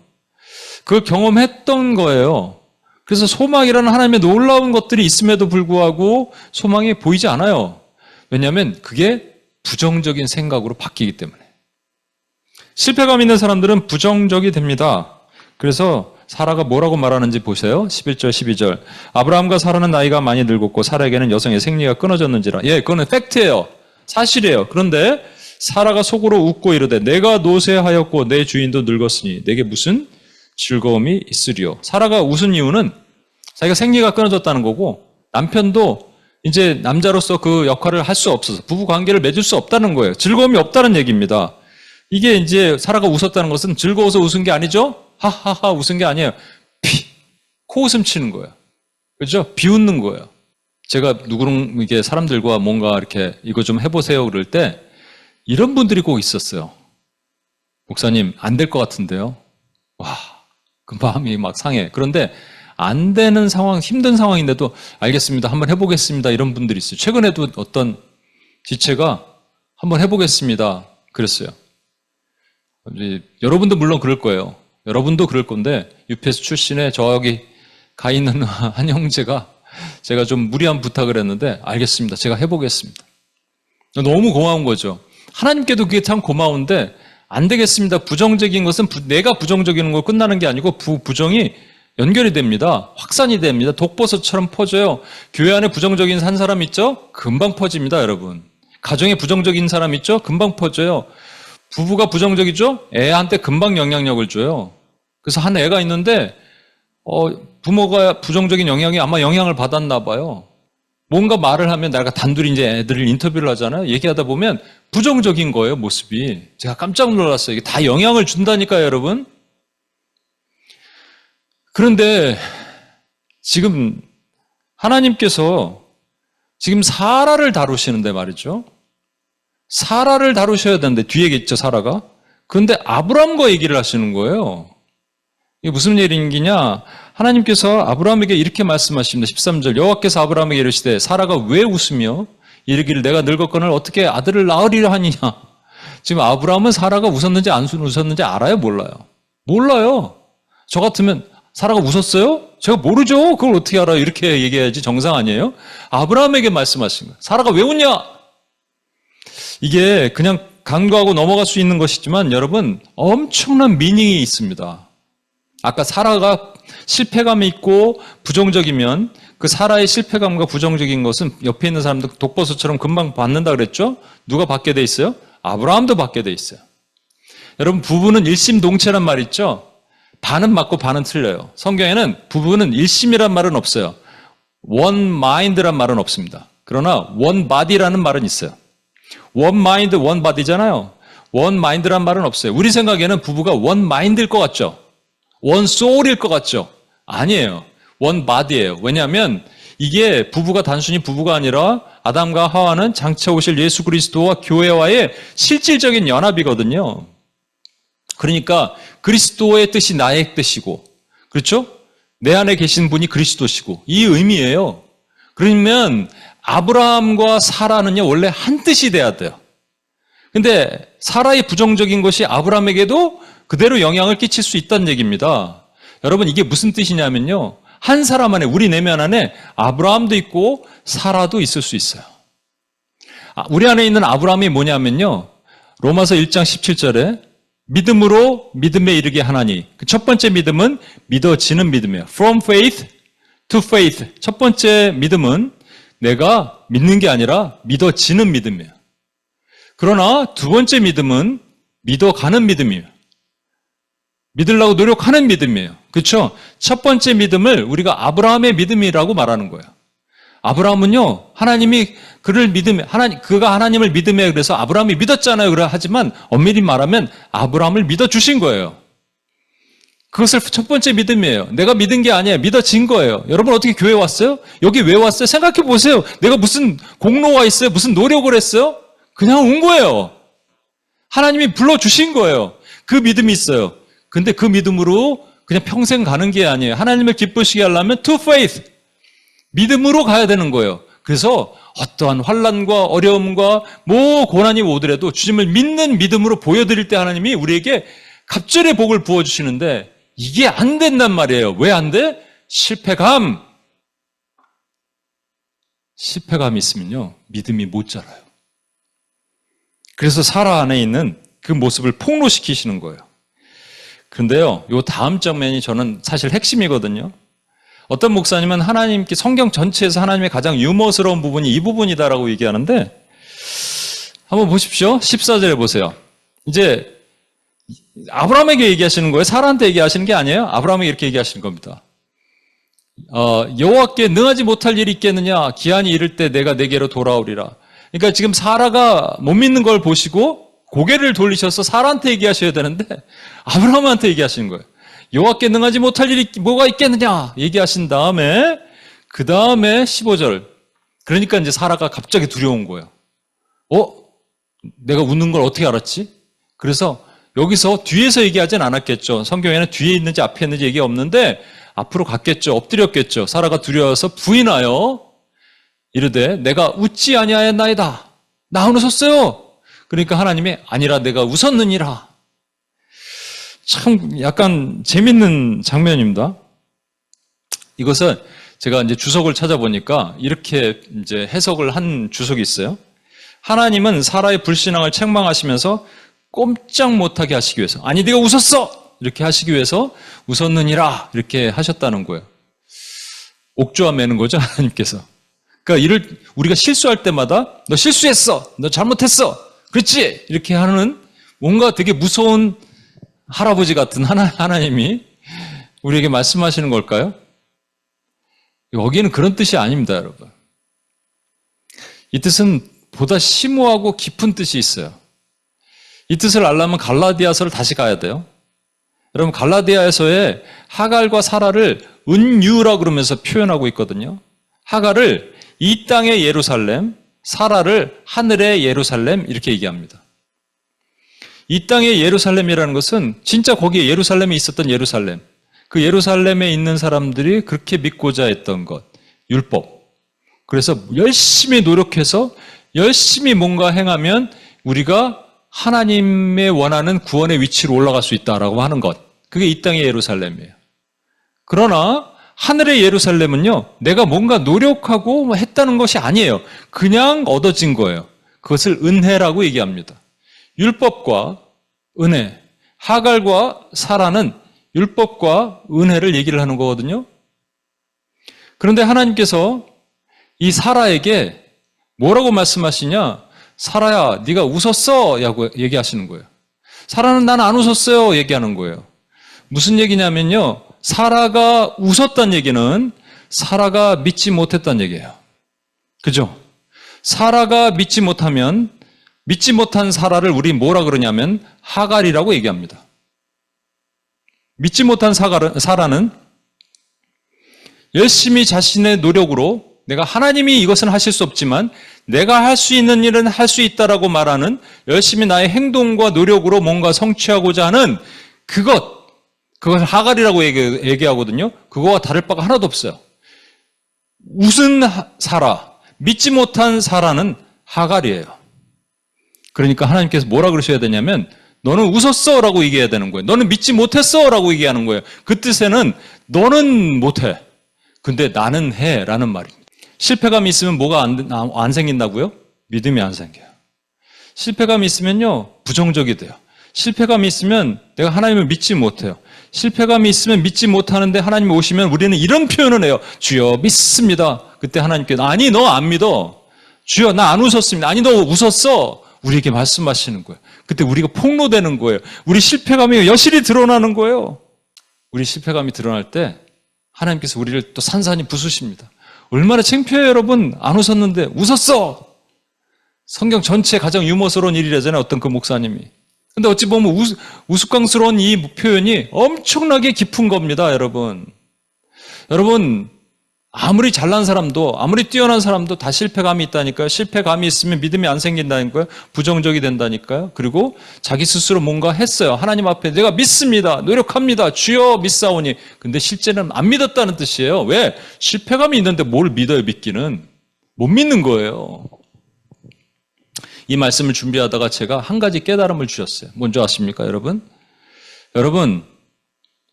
그걸 경험했던 거예요. 그래서 소망이라는 하나님의 놀라운 것들이 있음에도 불구하고 소망이 보이지 않아요. 왜냐하면 그게 부정적인 생각으로 바뀌기 때문에. 실패감 있는 사람들은 부정적이 됩니다. 그래서 사라가 뭐라고 말하는지 보세요. 11절, 12절. 아브라함과 사라는 나이가 많이 늙었고 사라에게는 여성의 생리가 끊어졌는지라. 그거는 팩트예요. 사실이에요. 그런데 사라가 속으로 웃고 이르되 내가 노쇠하였고 내 주인도 늙었으니 내게 무슨 즐거움이 있으리요. 사라가 웃은 이유는 자기가 생리가 끊어졌다는 거고 남편도 이제 남자로서 그 역할을 할 수 없어서 부부 관계를 맺을 수 없다는 거예요. 즐거움이 없다는 얘기입니다. 이게 이제 사라가 웃었다는 것은 즐거워서 웃은 게 아니죠? 하하하 웃은 게 아니에요. 코웃음 치는 거예요. 그죠? 비웃는 거예요. 제가 누구랑 이게 사람들과 뭔가 이렇게 이거 좀 해보세요 그럴 때 이런 분들이 꼭 있었어요. 목사님 안 될 것 같은데요. 와, 그 마음이 막 상해. 그런데 안 되는 상황, 힘든 상황인데도 알겠습니다. 한번 해보겠습니다. 이런 분들이 있어요. 최근에도 어떤 지체가 한번 해보겠습니다. 그랬어요. 여러분도 물론 그럴 거예요. 여러분도 그럴 건데 UPS 출신의 저기 가 있는 한 형제가 제가 좀 무리한 부탁을 했는데 알겠습니다. 제가 해보겠습니다. 너무 고마운 거죠. 하나님께도 그게 참 고마운데 안 되겠습니다. 부정적인 것은 내가 부정적인 걸 끝나는 게 아니고 부정이 연결이 됩니다. 확산이 됩니다. 독버섯처럼 퍼져요. 교회 안에 부정적인 한 사람 있죠? 금방 퍼집니다, 여러분. 가정에 부정적인 사람 있죠? 금방 퍼져요. 부부가 부정적이죠? 애한테 금방 영향력을 줘요. 그래서 한 애가 있는데 부모가 부정적인 영향이 아마 영향을 받았나 봐요. 뭔가 말을 하면 내가 단둘이 이제 애들을 인터뷰를 하잖아요. 얘기하다 보면 부정적인 거예요, 모습이. 제가 깜짝 놀랐어요. 이게 다 영향을 준다니까요, 여러분. 그런데 지금 하나님께서 지금 사라를 다루시는데 말이죠. 사라를 다루셔야 되는데 뒤에 있죠, 사라가. 그런데 아브람과 얘기를 하시는 거예요. 이게 무슨 얘기냐? 하나님께서 아브라함에게 이렇게 말씀하십니다. 13절 여호와께서 아브라함에게 이르시되 사라가 왜 웃으며 이르기를 내가 늙었거늘 어떻게 아들을 낳으리라 하니냐. 지금 아브라함은 사라가 웃었는지 안 웃었는지 알아요? 몰라요? 몰라요. 저 같으면 사라가 웃었어요? 제가 모르죠. 그걸 어떻게 알아요? 이렇게 얘기해야지 정상 아니에요? 아브라함에게 말씀하신 거예요. 사라가 왜 웃냐? 이게 그냥 간과하고 넘어갈 수 있는 것이지만 여러분 엄청난 미닝이 있습니다. 아까 사라가 실패감이 있고 부정적이면 그 사라의 실패감과 부정적인 것은 옆에 있는 사람들 독버섯처럼 금방 받는다 그랬죠? 누가 받게 돼 있어요? 아브라함도 받게 돼 있어요. 여러분 부부는 일심동체란 말 있죠? 반은 맞고 반은 틀려요. 성경에는 부부는 일심이란 말은 없어요. one mind란 말은 없습니다. 그러나 one body라는 말은 있어요. one mind, one body잖아요. one mind란 말은 없어요. 우리 생각에는 부부가 one mind일 것 같죠? one soul일 것 같죠? 아니에요. one body예요. 왜냐하면 이게 부부가 단순히 부부가 아니라 아담과 하와는 장차 오실 예수 그리스도와 교회와의 실질적인 연합이거든요. 그러니까 그리스도의 뜻이 나의 뜻이고, 그렇죠? 내 안에 계신 분이 그리스도시고, 이 의미예요. 그러면 아브라함과 사라는요 원래 한 뜻이 돼야 돼요. 근데 사라의 부정적인 것이 아브라함에게도 그대로 영향을 끼칠 수 있다는 얘기입니다. 여러분 이게 무슨 뜻이냐면요, 한 사람 안에, 우리 내면 안에 아브라함도 있고 사라도 있을 수 있어요. 우리 안에 있는 아브라함이 뭐냐면요, 로마서 1장 17절에 믿음으로 믿음에 이르게 하나니, 그 첫 번째 믿음은 믿어지는 믿음이에요. From faith to faith. 첫 번째 믿음은 내가 믿는 게 아니라 믿어지는 믿음이에요. 그러나 두 번째 믿음은 믿어가는 믿음이에요. 믿으려고 노력하는 믿음이에요. 그렇죠? 첫 번째 믿음을 우리가 아브라함의 믿음이라고 말하는 거예요. 아브라함은요, 하나님이 그를 그가 하나님을 믿음에, 그래서 아브라함이 믿었잖아요. 그래 하지만 엄밀히 말하면 아브라함을 믿어주신 거예요. 그것을 첫 번째 믿음이에요. 내가 믿은 게 아니에요. 믿어진 거예요. 여러분 어떻게 교회 왔어요? 여기 왜 왔어요? 생각해 보세요. 내가 무슨 공로가 있어요? 무슨 노력을 했어요? 그냥 온 거예요. 하나님이 불러주신 거예요. 그 믿음이 있어요. 근데 그 믿음으로 그냥 평생 가는 게 아니에요. 하나님을 기쁘시게 하려면 to faith. 믿음으로 가야 되는 거예요. 그래서 어떠한 환난과 어려움과 고난이 오더라도 주님을 믿는 믿음으로 보여드릴 때 하나님이 우리에게 갑절의 복을 부어주시는데 이게 안 된단 말이에요. 왜 안 돼? 실패감이 있으면요, 믿음이 못 자라요. 그래서 사라 안에 있는 그 모습을 폭로시키시는 거예요. 그런데요, 요 다음 장면이 저는 사실 핵심이거든요. 어떤 목사님은 하나님께 성경 전체에서 하나님의 가장 유머스러운 부분이 이 부분이다라고 얘기하는데, 한번 보십시오. 14절에 보세요. 이제 아브라함에게 얘기하시는 거예요. 사라한테 얘기하시는 게 아니에요. 아브라함에게 이렇게 얘기하시는 겁니다. 여호와께 능하지 못할 일이 있겠느냐? 기한이 이를 때 내가 내게로 돌아오리라. 그러니까 지금 사라가 못 믿는 걸 보시고 고개를 돌리셔서 사라한테 얘기하셔야 되는데 아브라함한테 얘기하시는 거예요. 여호와께 능하지 못할 일이 뭐가 있겠느냐? 얘기하신 다음에 그 다음에 15절. 그러니까 이제 사라가 갑자기 두려운 거예요. 내가 웃는 걸 어떻게 알았지? 그래서 여기서 뒤에서 얘기하진 않았겠죠. 성경에는 뒤에 있는지 앞에 있는지 얘기 없는데 앞으로 갔겠죠. 엎드렸겠죠. 사라가 두려워서 부인하여 이르되 내가 웃지 아니하였나이다. 나 안 웃었어요. 그러니까 하나님이 아니라 내가 웃었느니라. 참 약간 재밌는 장면입니다. 이것은 제가 이제 주석을 찾아보니까 이렇게 이제 해석을 한 주석이 있어요. 하나님은 사라의 불신앙을 책망하시면서 꼼짝 못하게 하시기 위해서, 아니 네가 웃었어! 이렇게 하시기 위해서 웃었느니라 이렇게 하셨다는 거예요. 옥조와 매는 거죠, 하나님께서. 그러니까 우리가 실수할 때마다 너 실수했어, 너 잘못했어, 그렇지? 이렇게 하는 뭔가 되게 무서운 할아버지 같은 하나님이 우리에게 말씀하시는 걸까요? 여기는 그런 뜻이 아닙니다, 여러분. 이 뜻은 보다 심오하고 깊은 뜻이 있어요. 이 뜻을 알려면 갈라디아서를 다시 가야 돼요. 여러분, 갈라디아에서의 하갈과 사라를 은유라 그러면서 표현하고 있거든요. 하갈을 이 땅의 예루살렘, 사라를 하늘의 예루살렘 이렇게 얘기합니다. 이 땅의 예루살렘이라는 것은 진짜 거기에 예루살렘에 있었던 예루살렘, 그 예루살렘에 있는 사람들이 그렇게 믿고자 했던 것, 율법. 그래서 열심히 노력해서 열심히 뭔가 행하면 우리가 하나님의 원하는 구원의 위치로 올라갈 수 있다라고 하는 것. 그게 이 땅의 예루살렘이에요. 그러나 하늘의 예루살렘은요, 내가 뭔가 노력하고 했다는 것이 아니에요. 그냥 얻어진 거예요. 그것을 은혜라고 얘기합니다. 율법과 은혜, 하갈과 사라는 율법과 은혜를 얘기를 하는 거거든요. 그런데 하나님께서 이 사라에게 뭐라고 말씀하시냐? 사라야, 네가 웃었어? 라고 얘기하시는 거예요. 사라는 난 안 웃었어요. 얘기하는 거예요. 무슨 얘기냐면요, 사라가 웃었다는 얘기는 사라가 믿지 못했다는 얘기예요. 그죠? 사라가 믿지 못하면 믿지 못한 사라를 우리 뭐라 그러냐면 하갈이라고 얘기합니다. 믿지 못한 사라는 열심히 자신의 노력으로 내가 하나님이 이것은 하실 수 없지만 내가 할 수 있는 일은 할 수 있다라고 말하는 열심히 나의 행동과 노력으로 뭔가 성취하고자 하는 그것을 하갈이라고 얘기하거든요. 그거와 다를 바가 하나도 없어요. 웃은 사라, 믿지 못한 사라는 하갈이에요. 그러니까 하나님께서 뭐라 그러셔야 되냐면 너는 웃었어 라고 얘기해야 되는 거예요. 너는 믿지 못했어 라고 얘기하는 거예요. 그 뜻에는 너는 못해. 근데 나는 해 라는 말입니다. 실패감이 있으면 뭐가 안 생긴다고요? 믿음이 안 생겨요. 실패감이 있으면요, 부정적이 돼요. 실패감이 있으면 내가 하나님을 믿지 못해요. 실패감이 있으면 믿지 못하는데 하나님이 오시면 우리는 이런 표현을 해요. 주여 믿습니다. 그때 하나님께서 아니 너 안 믿어. 주여 나 안 웃었습니다. 아니 너 웃었어. 우리에게 말씀하시는 거예요. 그때 우리가 폭로되는 거예요. 우리 실패감이 여실히 드러나는 거예요. 우리 실패감이 드러날 때 하나님께서 우리를 또 산산히 부수십니다. 얼마나 창피해요, 여러분. 안 웃었는데 웃었어. 성경 전체 가장 유머스러운 일이라잖아요, 어떤 그 목사님이. 근데 어찌 보면 우스꽝스러운 이 표현이 엄청나게 깊은 겁니다, 여러분. 여러분, 아무리 잘난 사람도, 아무리 뛰어난 사람도 다 실패감이 있다니까요. 실패감이 있으면 믿음이 안 생긴다니까요. 부정적이 된다니까요. 그리고 자기 스스로 뭔가 했어요. 하나님 앞에 내가 믿습니다. 노력합니다. 주여 믿사오니. 근데 실제는 안 믿었다는 뜻이에요. 왜? 실패감이 있는데 뭘 믿어요, 믿기는. 못 믿는 거예요. 이 말씀을 준비하다가 제가 한 가지 깨달음을 주셨어요. 뭔지 아십니까, 여러분? 여러분,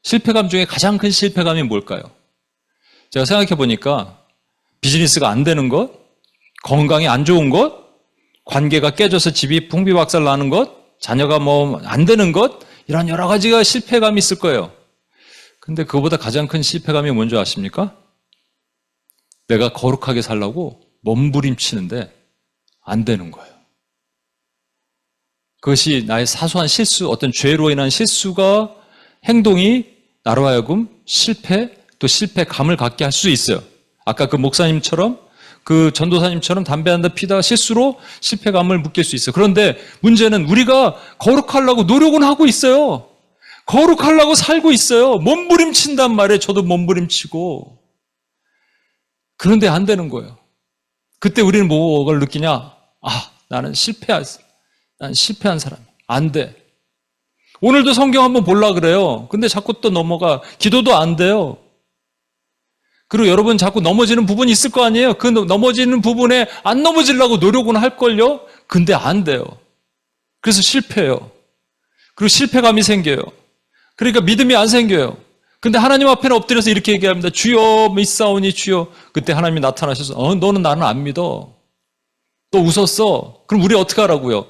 실패감 중에 가장 큰 실패감이 뭘까요? 제가 생각해 보니까 비즈니스가 안 되는 것, 건강이 안 좋은 것, 관계가 깨져서 집이 풍비박살 나는 것, 자녀가 뭐 안 되는 것, 이런 여러 가지가 실패감이 있을 거예요. 근데 그거보다 가장 큰 실패감이 뭔지 아십니까? 내가 거룩하게 살라고 몸부림치는데 안 되는 거예요. 그것이 나의 사소한 실수, 어떤 죄로 인한 실수가 행동이 나로 하여금 실패, 또 실패감을 갖게 할 수 있어요. 아까 그 목사님처럼 그 전도사님처럼 담배 한 대 피다가 실수로 실패감을 느낄 수 있어요. 그런데 문제는 우리가 거룩하려고 노력은 하고 있어요. 거룩하려고 살고 있어요. 몸부림친단 말이에요. 저도 몸부림치고. 그런데 안 되는 거예요. 그때 우리는 뭐를 느끼냐? 나는 실패한 사람이야. 안 돼. 오늘도 성경 한번 보려고 그래요. 근데 자꾸 또 넘어가. 기도도 안 돼요. 그리고 여러분 자꾸 넘어지는 부분이 있을 거 아니에요? 그 넘어지는 부분에 안 넘어지려고 노력은 할걸요? 근데 안 돼요. 그래서 실패해요. 그리고 실패감이 생겨요. 그러니까 믿음이 안 생겨요. 근데 하나님 앞에는 엎드려서 이렇게 얘기합니다. 주여 믿사오니 주여. 그때 하나님이 나타나셔서 너는 나는 안 믿어. 또 웃었어. 그럼 우리 어떻게 하라고요?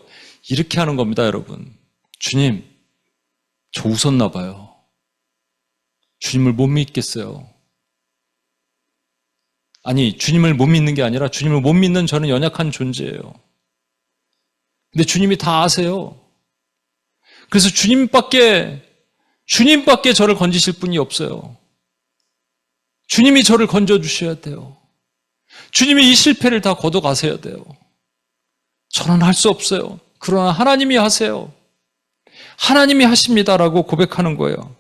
이렇게 하는 겁니다, 여러분. 주님, 저 웃었나 봐요. 주님을 못 믿겠어요. 아니, 주님을 못 믿는 게 아니라 주님을 못 믿는 저는 연약한 존재예요. 근데 주님이 다 아세요. 그래서 주님밖에 저를 건지실 분이 없어요. 주님이 저를 건져주셔야 돼요. 주님이 이 실패를 다 걷어가셔야 돼요. 저는 할 수 없어요. 그러나 하나님이 하세요. 하나님이 하십니다라고 고백하는 거예요.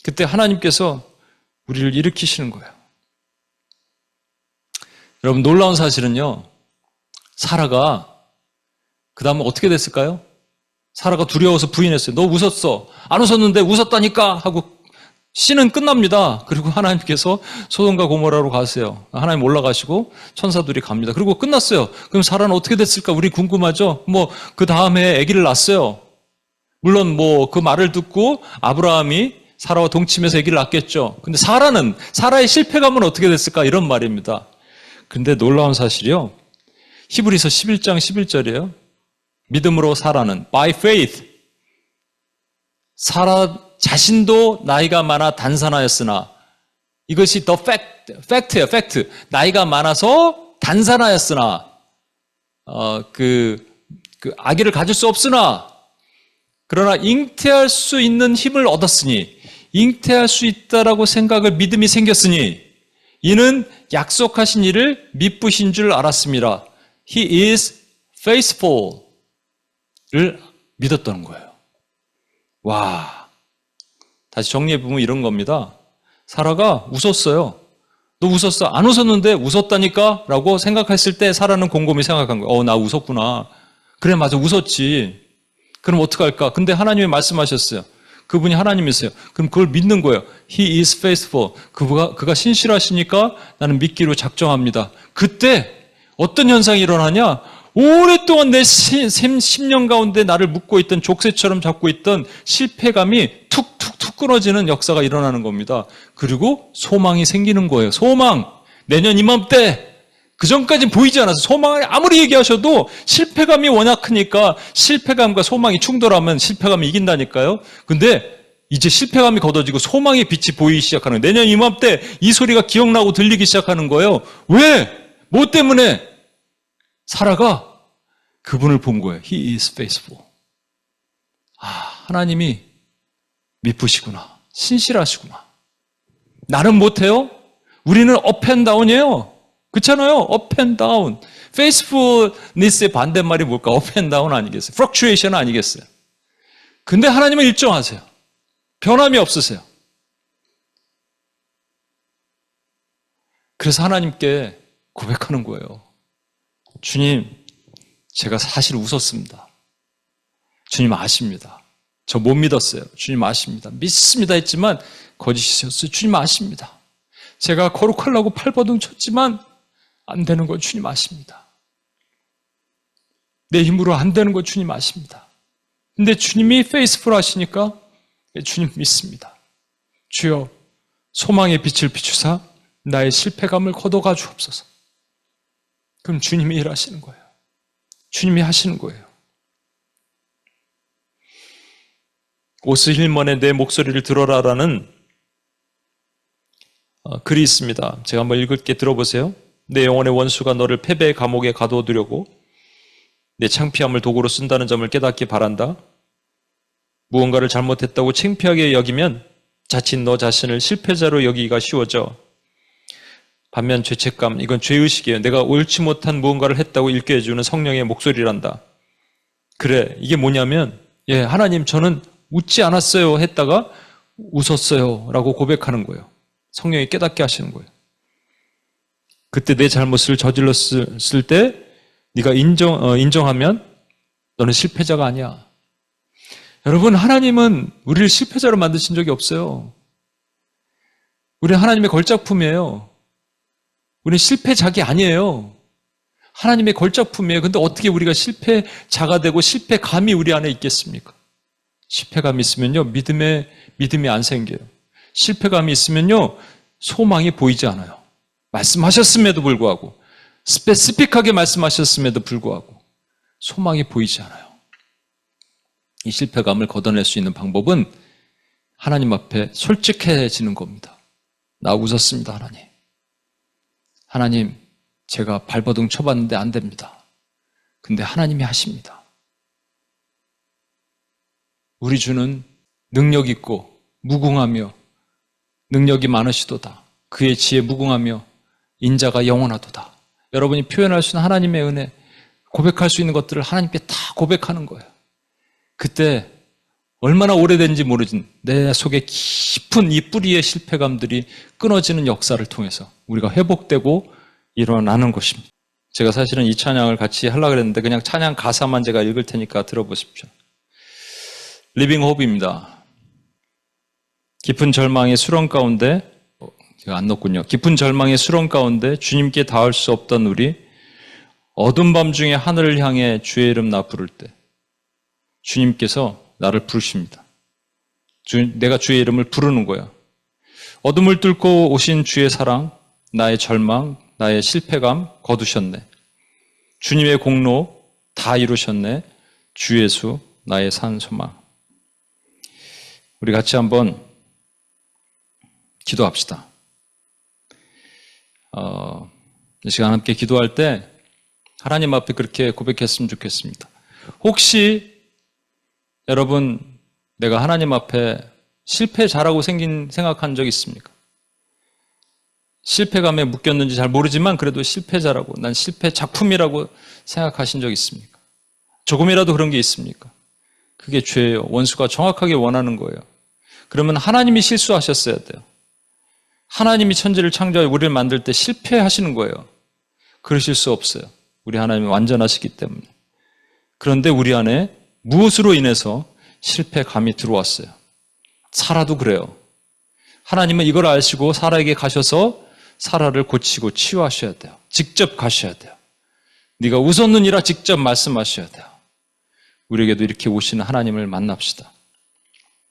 그때 하나님께서 우리를 일으키시는 거예요. 여러분 놀라운 사실은요. 사라가 그 다음에 어떻게 됐을까요? 사라가 두려워서 부인했어요. 너 웃었어. 안 웃었는데 웃었다니까 하고 씬은 끝납니다. 그리고 하나님께서 소돔과 고모라로 가세요. 하나님 올라가시고 천사들이 갑니다. 그리고 끝났어요. 그럼 사라는 어떻게 됐을까? 우리 궁금하죠? 그 다음에 아기를 낳았어요. 물론 그 말을 듣고 아브라함이 사라와 동침해서 아기를 낳겠죠. 근데 사라의 실패감은 어떻게 됐을까? 이런 말입니다. 근데 놀라운 사실이요. 히브리서 11장 11절이에요. 믿음으로 사라는 by faith 사라 자신도 나이가 많아 단산하였으나 이것이 the fact예요. fact. 나이가 많아서 단산하였으나 그 아기를 가질 수 없으나 그러나 잉태할 수 있는 힘을 얻었으니 잉태할 수 있다라고 생각을 믿음이 생겼으니 이는 약속하신 일을 미쁘신 줄 알았습니다. He is faithful을 믿었다는 거예요. 와, 다시 정리해보면 이런 겁니다. 사라가 웃었어요. 너 웃었어? 안 웃었는데 웃었다니까? 라고 생각했을 때 사라는 곰곰이 생각한 거예요. 나 웃었구나. 그래, 맞아, 웃었지. 그럼 어떡할까? 근데 하나님이 말씀하셨어요. 그분이 하나님이세요. 그럼 그걸 믿는 거예요. He is faithful. 그가 신실하시니까 나는 믿기로 작정합니다. 그때 어떤 현상이 일어나냐? 오랫동안 내 10년 가운데 나를 묶고 있던 족쇄처럼 잡고 있던 실패감이 툭툭툭 끊어지는 역사가 일어나는 겁니다. 그리고 소망이 생기는 거예요. 소망. 내년 이맘때 그 전까지는 보이지 않았어요. 소망을 아무리 얘기하셔도 실패감이 워낙 크니까 실패감과 소망이 충돌하면 실패감이 이긴다니까요. 근데 이제 실패감이 걷어지고 소망의 빛이 보이기 시작하는 거예요. 내년 이맘때 이 소리가 기억나고 들리기 시작하는 거예요. 왜? 뭐 때문에? 사라가 그분을 본 거예요. He is faithful. 하나님이 미쁘시구나. 신실하시구나. 나는 못해요? 우리는 업 앤 다운이에요. 그렇잖아요. 업 앤 다운. faithfulness의 반대말이 뭘까? 업 앤 다운 아니겠어요? fluctuation 아니겠어요? 근데 하나님은 일정하세요. 변함이 없으세요. 그래서 하나님께 고백하는 거예요. 주님, 제가 사실 웃었습니다. 주님 아십니다. 저 못 믿었어요. 주님 아십니다. 믿습니다 했지만 거짓이었어요. 주님 아십니다. 제가 거룩하려고 팔버둥 쳤지만 안 되는 건 주님 아십니다. 내 힘으로 안 되는 건 주님 아십니다. 근데 주님이 페이스풀 하시니까 주님 믿습니다. 주여 소망의 빛을 비추사 나의 실패감을 걷어가 주옵소서. 그럼 주님이 일하시는 거예요. 주님이 하시는 거예요. 오스 힐먼의 내 목소리를 들어라라는 글이 있습니다. 제가 한번 읽을게 들어보세요. 내 영혼의 원수가 너를 패배의 감옥에 가둬두려고 내 창피함을 도구로 쓴다는 점을 깨닫기 바란다. 무언가를 잘못했다고 창피하게 여기면 자칫 너 자신을 실패자로 여기기가 쉬워져. 반면 죄책감, 이건 죄의식이에요. 내가 옳지 못한 무언가를 했다고 일깨워주는 성령의 목소리란다. 그래, 이게 뭐냐면 하나님 저는 웃지 않았어요 했다가 웃었어요 라고 고백하는 거예요. 성령이 깨닫게 하시는 거예요. 그때 내 잘못을 저질렀을 때 네가 인정하면 너는 실패자가 아니야. 여러분, 하나님은 우리를 실패자로 만드신 적이 없어요. 우리는 하나님의 걸작품이에요. 우리는 실패작이 아니에요. 하나님의 걸작품이에요. 근데 어떻게 우리가 실패자가 되고 실패감이 우리 안에 있겠습니까? 실패감이 있으면요, 믿음이 안 생겨요. 실패감이 있으면요, 소망이 보이지 않아요. 말씀하셨음에도 불구하고, 스페시픽하게 말씀하셨음에도 불구하고, 소망이 보이지 않아요. 이 실패감을 걷어낼 수 있는 방법은 하나님 앞에 솔직해지는 겁니다. 나 웃었습니다, 하나님. 하나님, 제가 발버둥 쳐봤는데 안 됩니다. 근데 하나님이 하십니다. 우리 주는 능력 있고 무궁하며 능력이 많으시도다. 그의 지혜 무궁하며 인자가 영원하도다. 여러분이 표현할 수 있는 하나님의 은혜, 고백할 수 있는 것들을 하나님께 다 고백하는 거예요. 그때 얼마나 오래된지 모르진 내 속에 깊은 이 뿌리의 실패감들이 끊어지는 역사를 통해서 우리가 회복되고 일어나는 것입니다. 제가 사실은 이 찬양을 같이 하려고 했는데 그냥 찬양 가사만 제가 읽을 테니까 들어보십시오. 리빙 호흡입니다. 깊은 절망의 수렁 가운데, 제가 안 넣었군요. 깊은 절망의 수렁 가운데 주님께 닿을 수 없던 우리, 어두운 밤 중에 하늘을 향해 주의 이름 나 부를 때 주님께서 나를 부르십니다. 내가 주의 이름을 부르는 거야. 어둠을 뚫고 오신 주의 사랑, 나의 절망, 나의 실패감 거두셨네. 주님의 공로 다 이루셨네. 주 예수 나의 산 소망. 우리 같이 한번 기도합시다. 이 시간 함께 기도할 때 하나님 앞에 그렇게 고백했으면 좋겠습니다. 혹시 여러분, 내가 하나님 앞에 실패자라고 생각한 적 있습니까? 실패감에 묶였는지 잘 모르지만 그래도 실패자라고, 난 실패 작품이라고 생각하신 적 있습니까? 조금이라도 그런 게 있습니까? 그게 죄예요. 원수가 정확하게 원하는 거예요. 그러면 하나님이 실수하셨어야 돼요. 하나님이 천지를 창조하여 우리를 만들 때 실패하시는 거예요. 그러실 수 없어요. 우리 하나님이 완전하시기 때문에. 그런데 우리 안에 무엇으로 인해서 실패감이 들어왔어요? 사라도 그래요. 하나님은 이걸 아시고 사라에게 가셔서 사라를 고치고 치유하셔야 돼요. 직접 가셔야 돼요. 네가 웃었느니라 직접 말씀하셔야 돼요. 우리에게도 이렇게 오시는 하나님을 만납시다.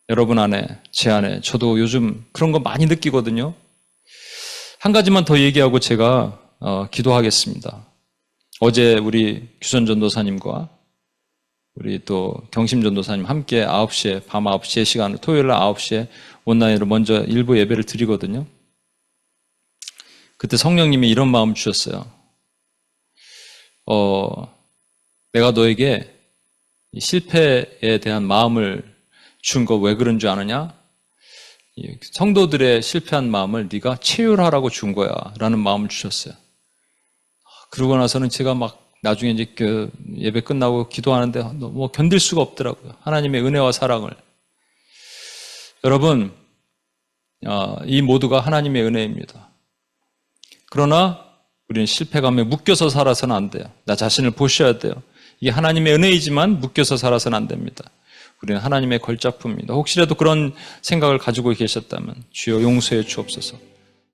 여러분 안에, 제 안에, 저도 요즘 그런 거 많이 느끼거든요. 한 가지만 더 얘기하고 제가 기도하겠습니다. 어제 우리 규선 전도사님과 우리 또 경심 전도사님 함께 9시에, 밤 9시에 시간을, 토요일 날 9시에 온라인으로 먼저 일부 예배를 드리거든요. 그때 성령님이 이런 마음 주셨어요. 내가 너에게 실패에 대한 마음을 준 거 왜 그런 줄 아느냐? 성도들의 실패한 마음을 네가 치유하라고 준 거야 라는 마음을 주셨어요. 그러고 나서는 제가 막 나중에 이제 그 예배 끝나고 기도하는데 뭐 견딜 수가 없더라고요. 하나님의 은혜와 사랑을. 여러분, 이 모두가 하나님의 은혜입니다. 그러나 우리는 실패감에 묶여서 살아서는 안 돼요. 나 자신을 보셔야 돼요. 이게 하나님의 은혜이지만 묶여서 살아서는 안 됩니다. 우리는 하나님의 걸작품입니다. 혹시라도 그런 생각을 가지고 계셨다면 주여 용서해 주옵소서.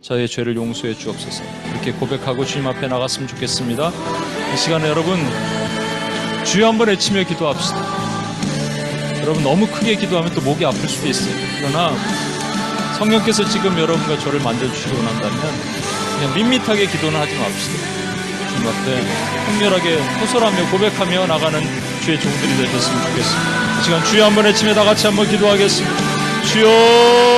저의 죄를 용서해 주옵소서. 이렇게 고백하고 주님 앞에 나갔으면 좋겠습니다. 이 시간에 여러분 주여 한번 외치며 기도합시다. 여러분 너무 크게 기도하면 또 목이 아플 수도 있어요. 그러나 성령께서 지금 여러분과 저를 만져주시고 난다면 그냥 밋밋하게 기도는 하지 맙시다. 주님 앞에 통렬하게 호소하며 고백하며 나가는 주의 종들이 되셨으면 좋겠습니다. 이 시간 주여 한번 외치며 다 같이 한번 기도하겠습니다. 주여!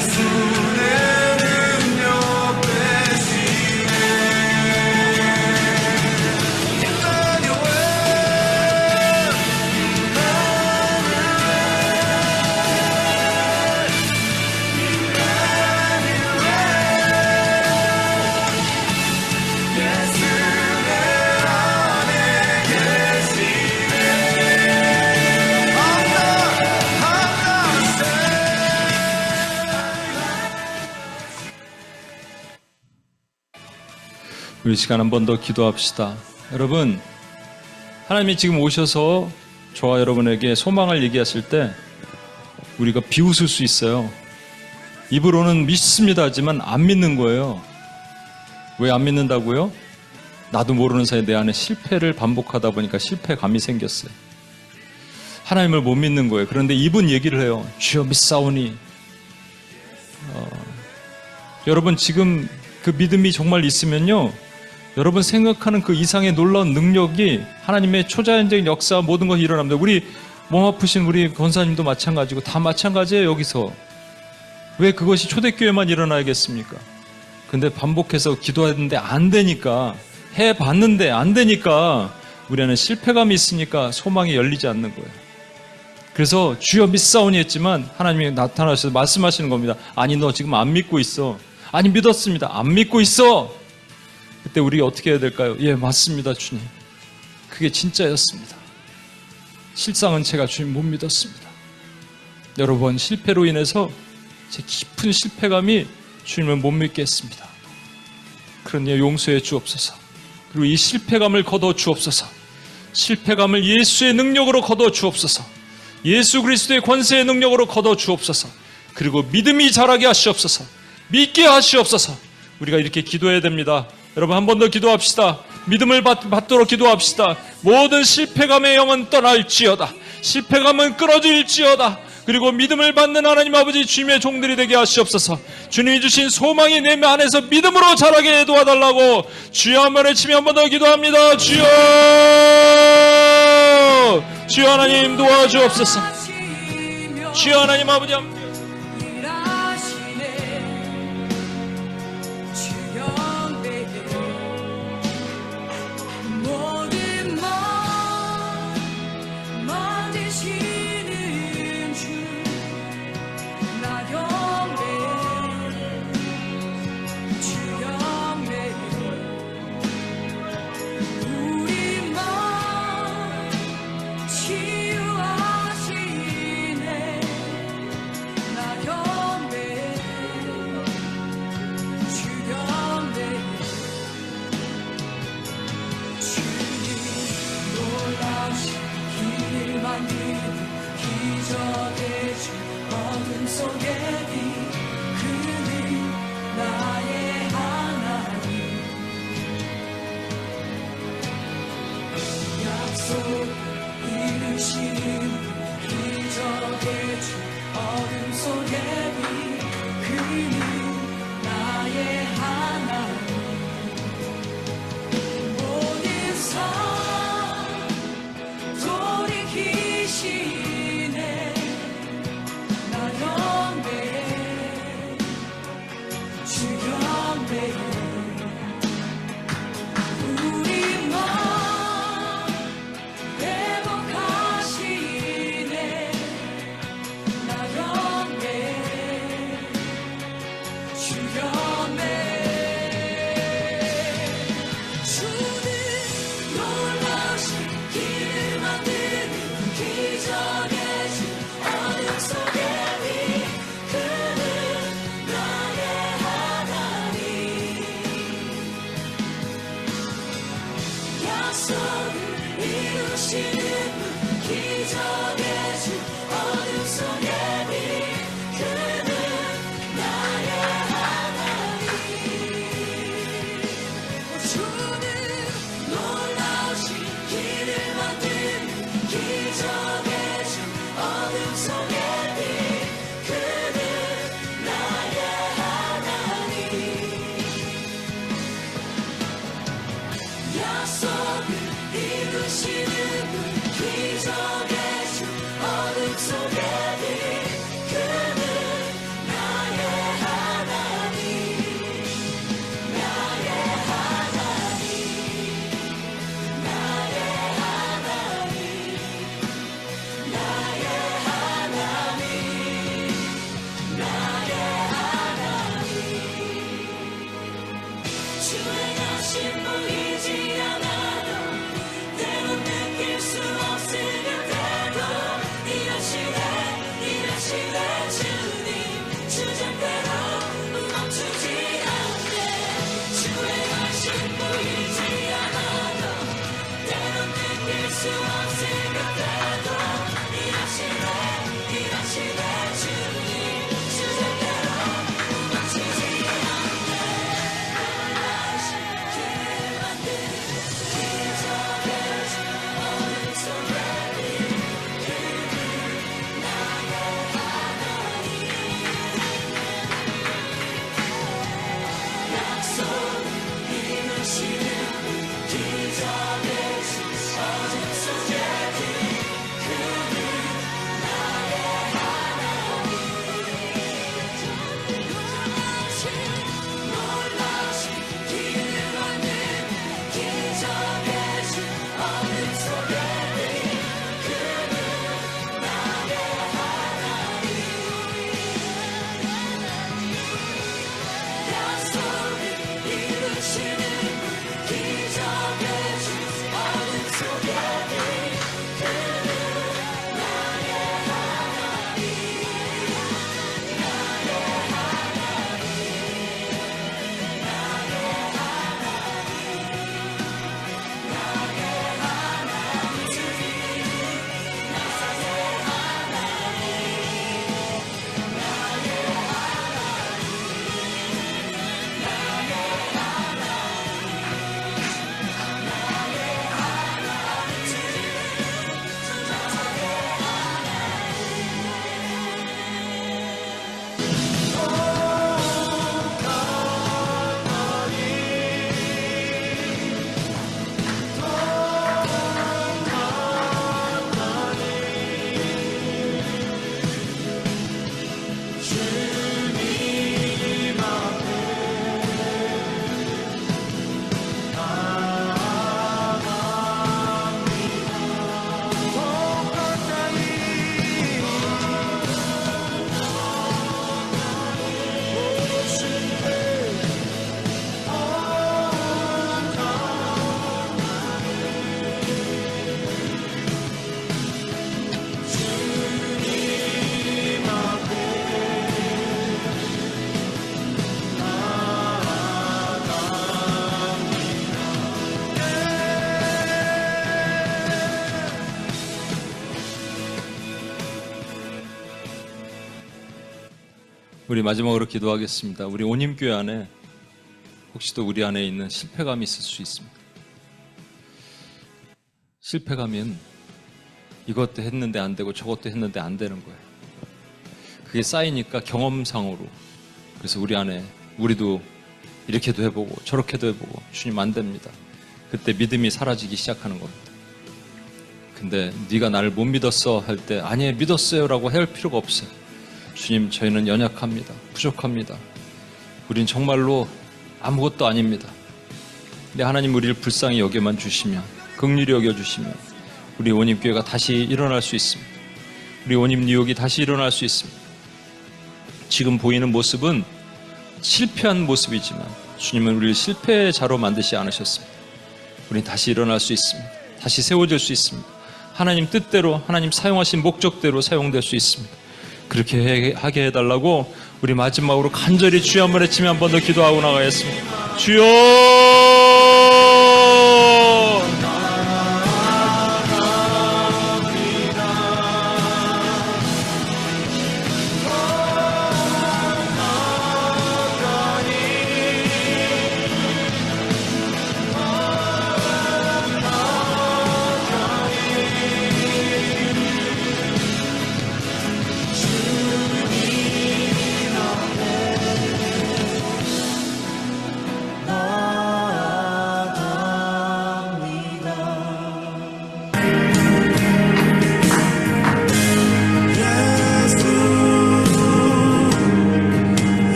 예수 우리 시간 한 번 더 기도합시다. 여러분, 하나님이 지금 오셔서 저와 여러분에게 소망을 얘기하실 때 우리가 비웃을 수 있어요. 입으로는 믿습니다 하지만 안 믿는 거예요. 왜 안 믿는다고요? 나도 모르는 사이에 내 안에 실패를 반복하다 보니까 실패감이 생겼어요. 하나님을 못 믿는 거예요. 그런데 이분 얘기를 해요. 주여 믿사오니. 여러분 지금 그 믿음이 정말 있으면요, 여러분 생각하는 그 이상의 놀라운 능력이 하나님의 초자연적인 역사 모든 것이 일어납니다. 우리 몸 아프신 우리 권사님도 마찬가지고 다 마찬가지예요. 여기서 왜 그것이 초대교회만 일어나야겠습니까? 근데 반복해서 기도했는데 안 되니까, 해봤는데 안 되니까 우리 안에 실패감이 있으니까 소망이 열리지 않는 거예요. 그래서 주여 믿사오니 했지만 하나님이 나타나셔서 말씀하시는 겁니다. 아니 너 지금 안 믿고 있어. 아니 믿었습니다. 안 믿고 있어. 그때 우리가 어떻게 해야 될까요? 예, 맞습니다 주님. 그게 진짜였습니다. 실상은 제가 주님 못 믿었습니다. 여러 번 실패로 인해서 제 깊은 실패감이 주님을 못 믿게 했습니다. 그러니 용서해 주옵소서. 그리고 이 실패감을 거둬 주옵소서. 실패감을 예수의 능력으로 거둬 주옵소서. 예수 그리스도의 권세의 능력으로 거둬 주옵소서. 그리고 믿음이 자라게 하시옵소서. 믿게 하시옵소서. 우리가 이렇게 기도해야 됩니다. 여러분 한 번 더 기도합시다. 믿음을 받도록 기도합시다. 모든 실패감의 영은 떠날지어다. 실패감은 끊어질지어다. 그리고 믿음을 받는 하나님 아버지 주님의 종들이 되게 하시옵소서. 주님이 주신 소망이 내 안에서 믿음으로 자라게 도와달라고 주여 한번 외치며 한 번 더 기도합니다. 주여, 주여 하나님 도와주옵소서. 주여 하나님 아버지 우리 마지막으로 기도하겠습니다. 우리 온힘교회 안에 혹시 또 우리 안에 있는 실패감이 있을 수 있습니다. 실패감은 이것도 했는데 안 되고 저것도 했는데 안 되는 거예요. 그게 쌓이니까 경험상으로, 그래서 우리 안에 우리도 이렇게도 해보고 저렇게도 해보고 주님 안 됩니다. 그때 믿음이 사라지기 시작하는 겁니다. 근데 네가 나를 못 믿었어 할 때 아니 믿었어요 라고 할 필요가 없어요. 주님 저희는 연약합니다. 부족합니다. 우린 정말로 아무것도 아닙니다. 근데 하나님 우리를 불쌍히 여겨만 주시면, 긍휼히 여겨주시면 우리 온힘교회가 다시 일어날 수 있습니다. 우리 온힘 뉴욕이 다시 일어날 수 있습니다. 지금 보이는 모습은 실패한 모습이지만 주님은 우리를 실패자로 만드지 않으셨습니다. 우리는 다시 일어날 수 있습니다. 다시 세워질 수 있습니다. 하나님 뜻대로, 하나님 사용하신 목적대로 사용될 수 있습니다. 그렇게 하게 해달라고 우리 마지막으로 간절히 주여 한번 외치며 한 번 더 기도하고 나가겠습니다. 주여!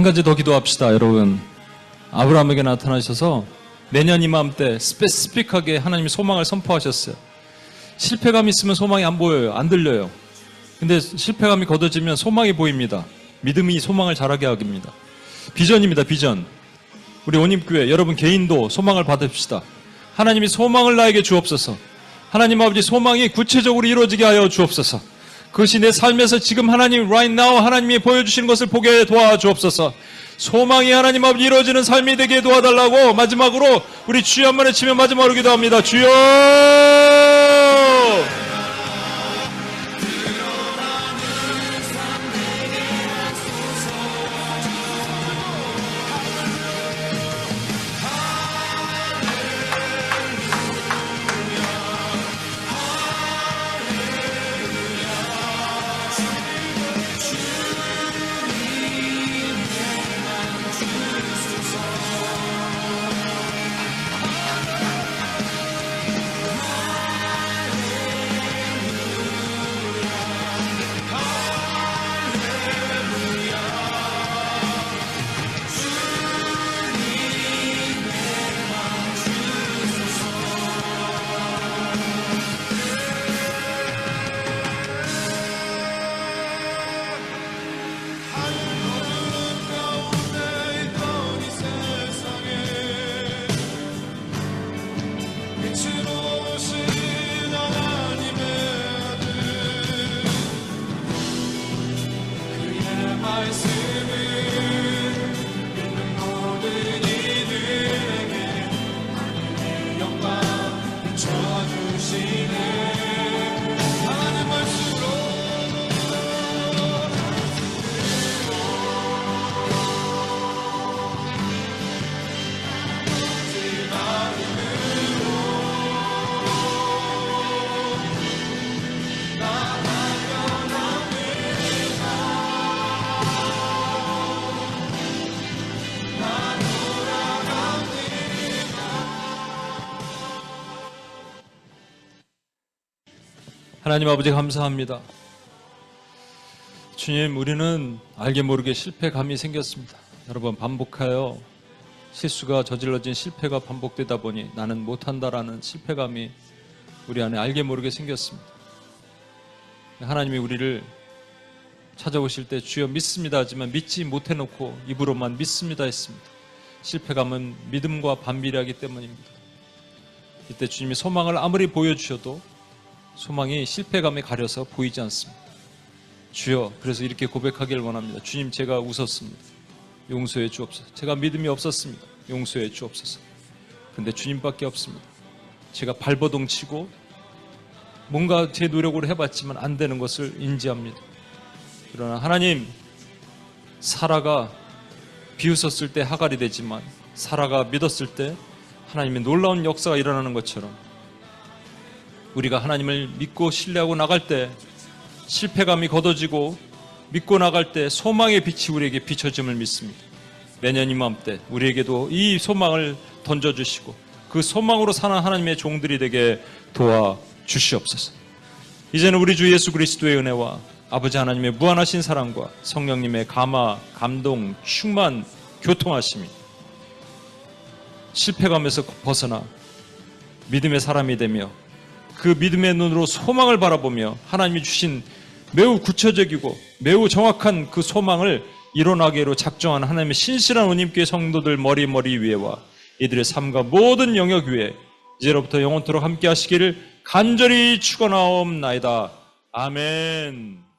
한 가지 더 기도합시다, 여러분. 아브라함에게 나타나셔서 내년 이맘때 스페시픽하게 하나님이 소망을 선포하셨어요. 실패감이 있으면 소망이 안 보여요. 안 들려요. 근데 실패감이 걷어지면 소망이 보입니다. 믿음이 소망을 자라게 합니다. 비전입니다. 비전. 우리 온임교회 여러분 개인도 소망을 받읍시다. 하나님이 소망을 나에게 주옵소서. 하나님 아버지 소망이 구체적으로 이루어지게 하여 주옵소서. 그것이 내 삶에서 지금 하나님 right now 하나님이 보여주시는 것을 보게 도와주옵소서. 소망이 하나님 아버지 이루어지는 삶이 되게 도와달라고 마지막으로 우리 주여 한번 외치며 마지막으로 기도합니다. 주여! 하나님 아버지 감사합니다. 주님, 우리는 알게 모르게 실패감이 생겼습니다. 여러 번 반복하여 실수가 저질러진 실패가 반복되다 보니 나는 못한다라는 실패감이 우리 안에 알게 모르게 생겼습니다. 하나님이 우리를 찾아오실 때 주여 믿습니다 하지만 믿지 못해놓고 입으로만 믿습니다 했습니다. 실패감은 믿음과 반비례하기 때문입니다. 이때 주님이 소망을 아무리 보여주셔도 소망이 실패감에 가려서 보이지 않습니다. 주여, 그래서 이렇게 고백하길 원합니다. 주님, 제가 웃었습니다. 용서해 주옵소서. 제가 믿음이 없었습니다. 용서해 주옵소서. 근데 주님밖에 없습니다. 제가 발버둥 치고 뭔가 제 노력으로 해봤지만 안 되는 것을 인지합니다. 그러나 하나님, 사라가 비웃었을 때 하갈이 되지만 사라가 믿었을 때 하나님의 놀라운 역사가 일어나는 것처럼 우리가 하나님을 믿고 신뢰하고 나갈 때 실패감이 걷어지고 믿고 나갈 때 소망의 빛이 우리에게 비춰짐을 믿습니다. 내년 이맘때 우리에게도 이 소망을 던져주시고 그 소망으로 사는 하나님의 종들이 되게 도와주시옵소서. 이제는 우리 주 예수 그리스도의 은혜와 아버지 하나님의 무한하신 사랑과 성령님의 감화, 감동, 충만, 교통하심이 실패감에서 벗어나 믿음의 사람이 되며 그 믿음의 눈으로 소망을 바라보며 하나님이 주신 매우 구체적이고 매우 정확한 그 소망을 이뤄나기로 작정한 하나님의 신실한 원님께 성도들 머리 위에와 이들의 삶과 모든 영역 위에 이제로부터 영원토록 함께 하시기를 간절히 축원하옵나이다. 아멘.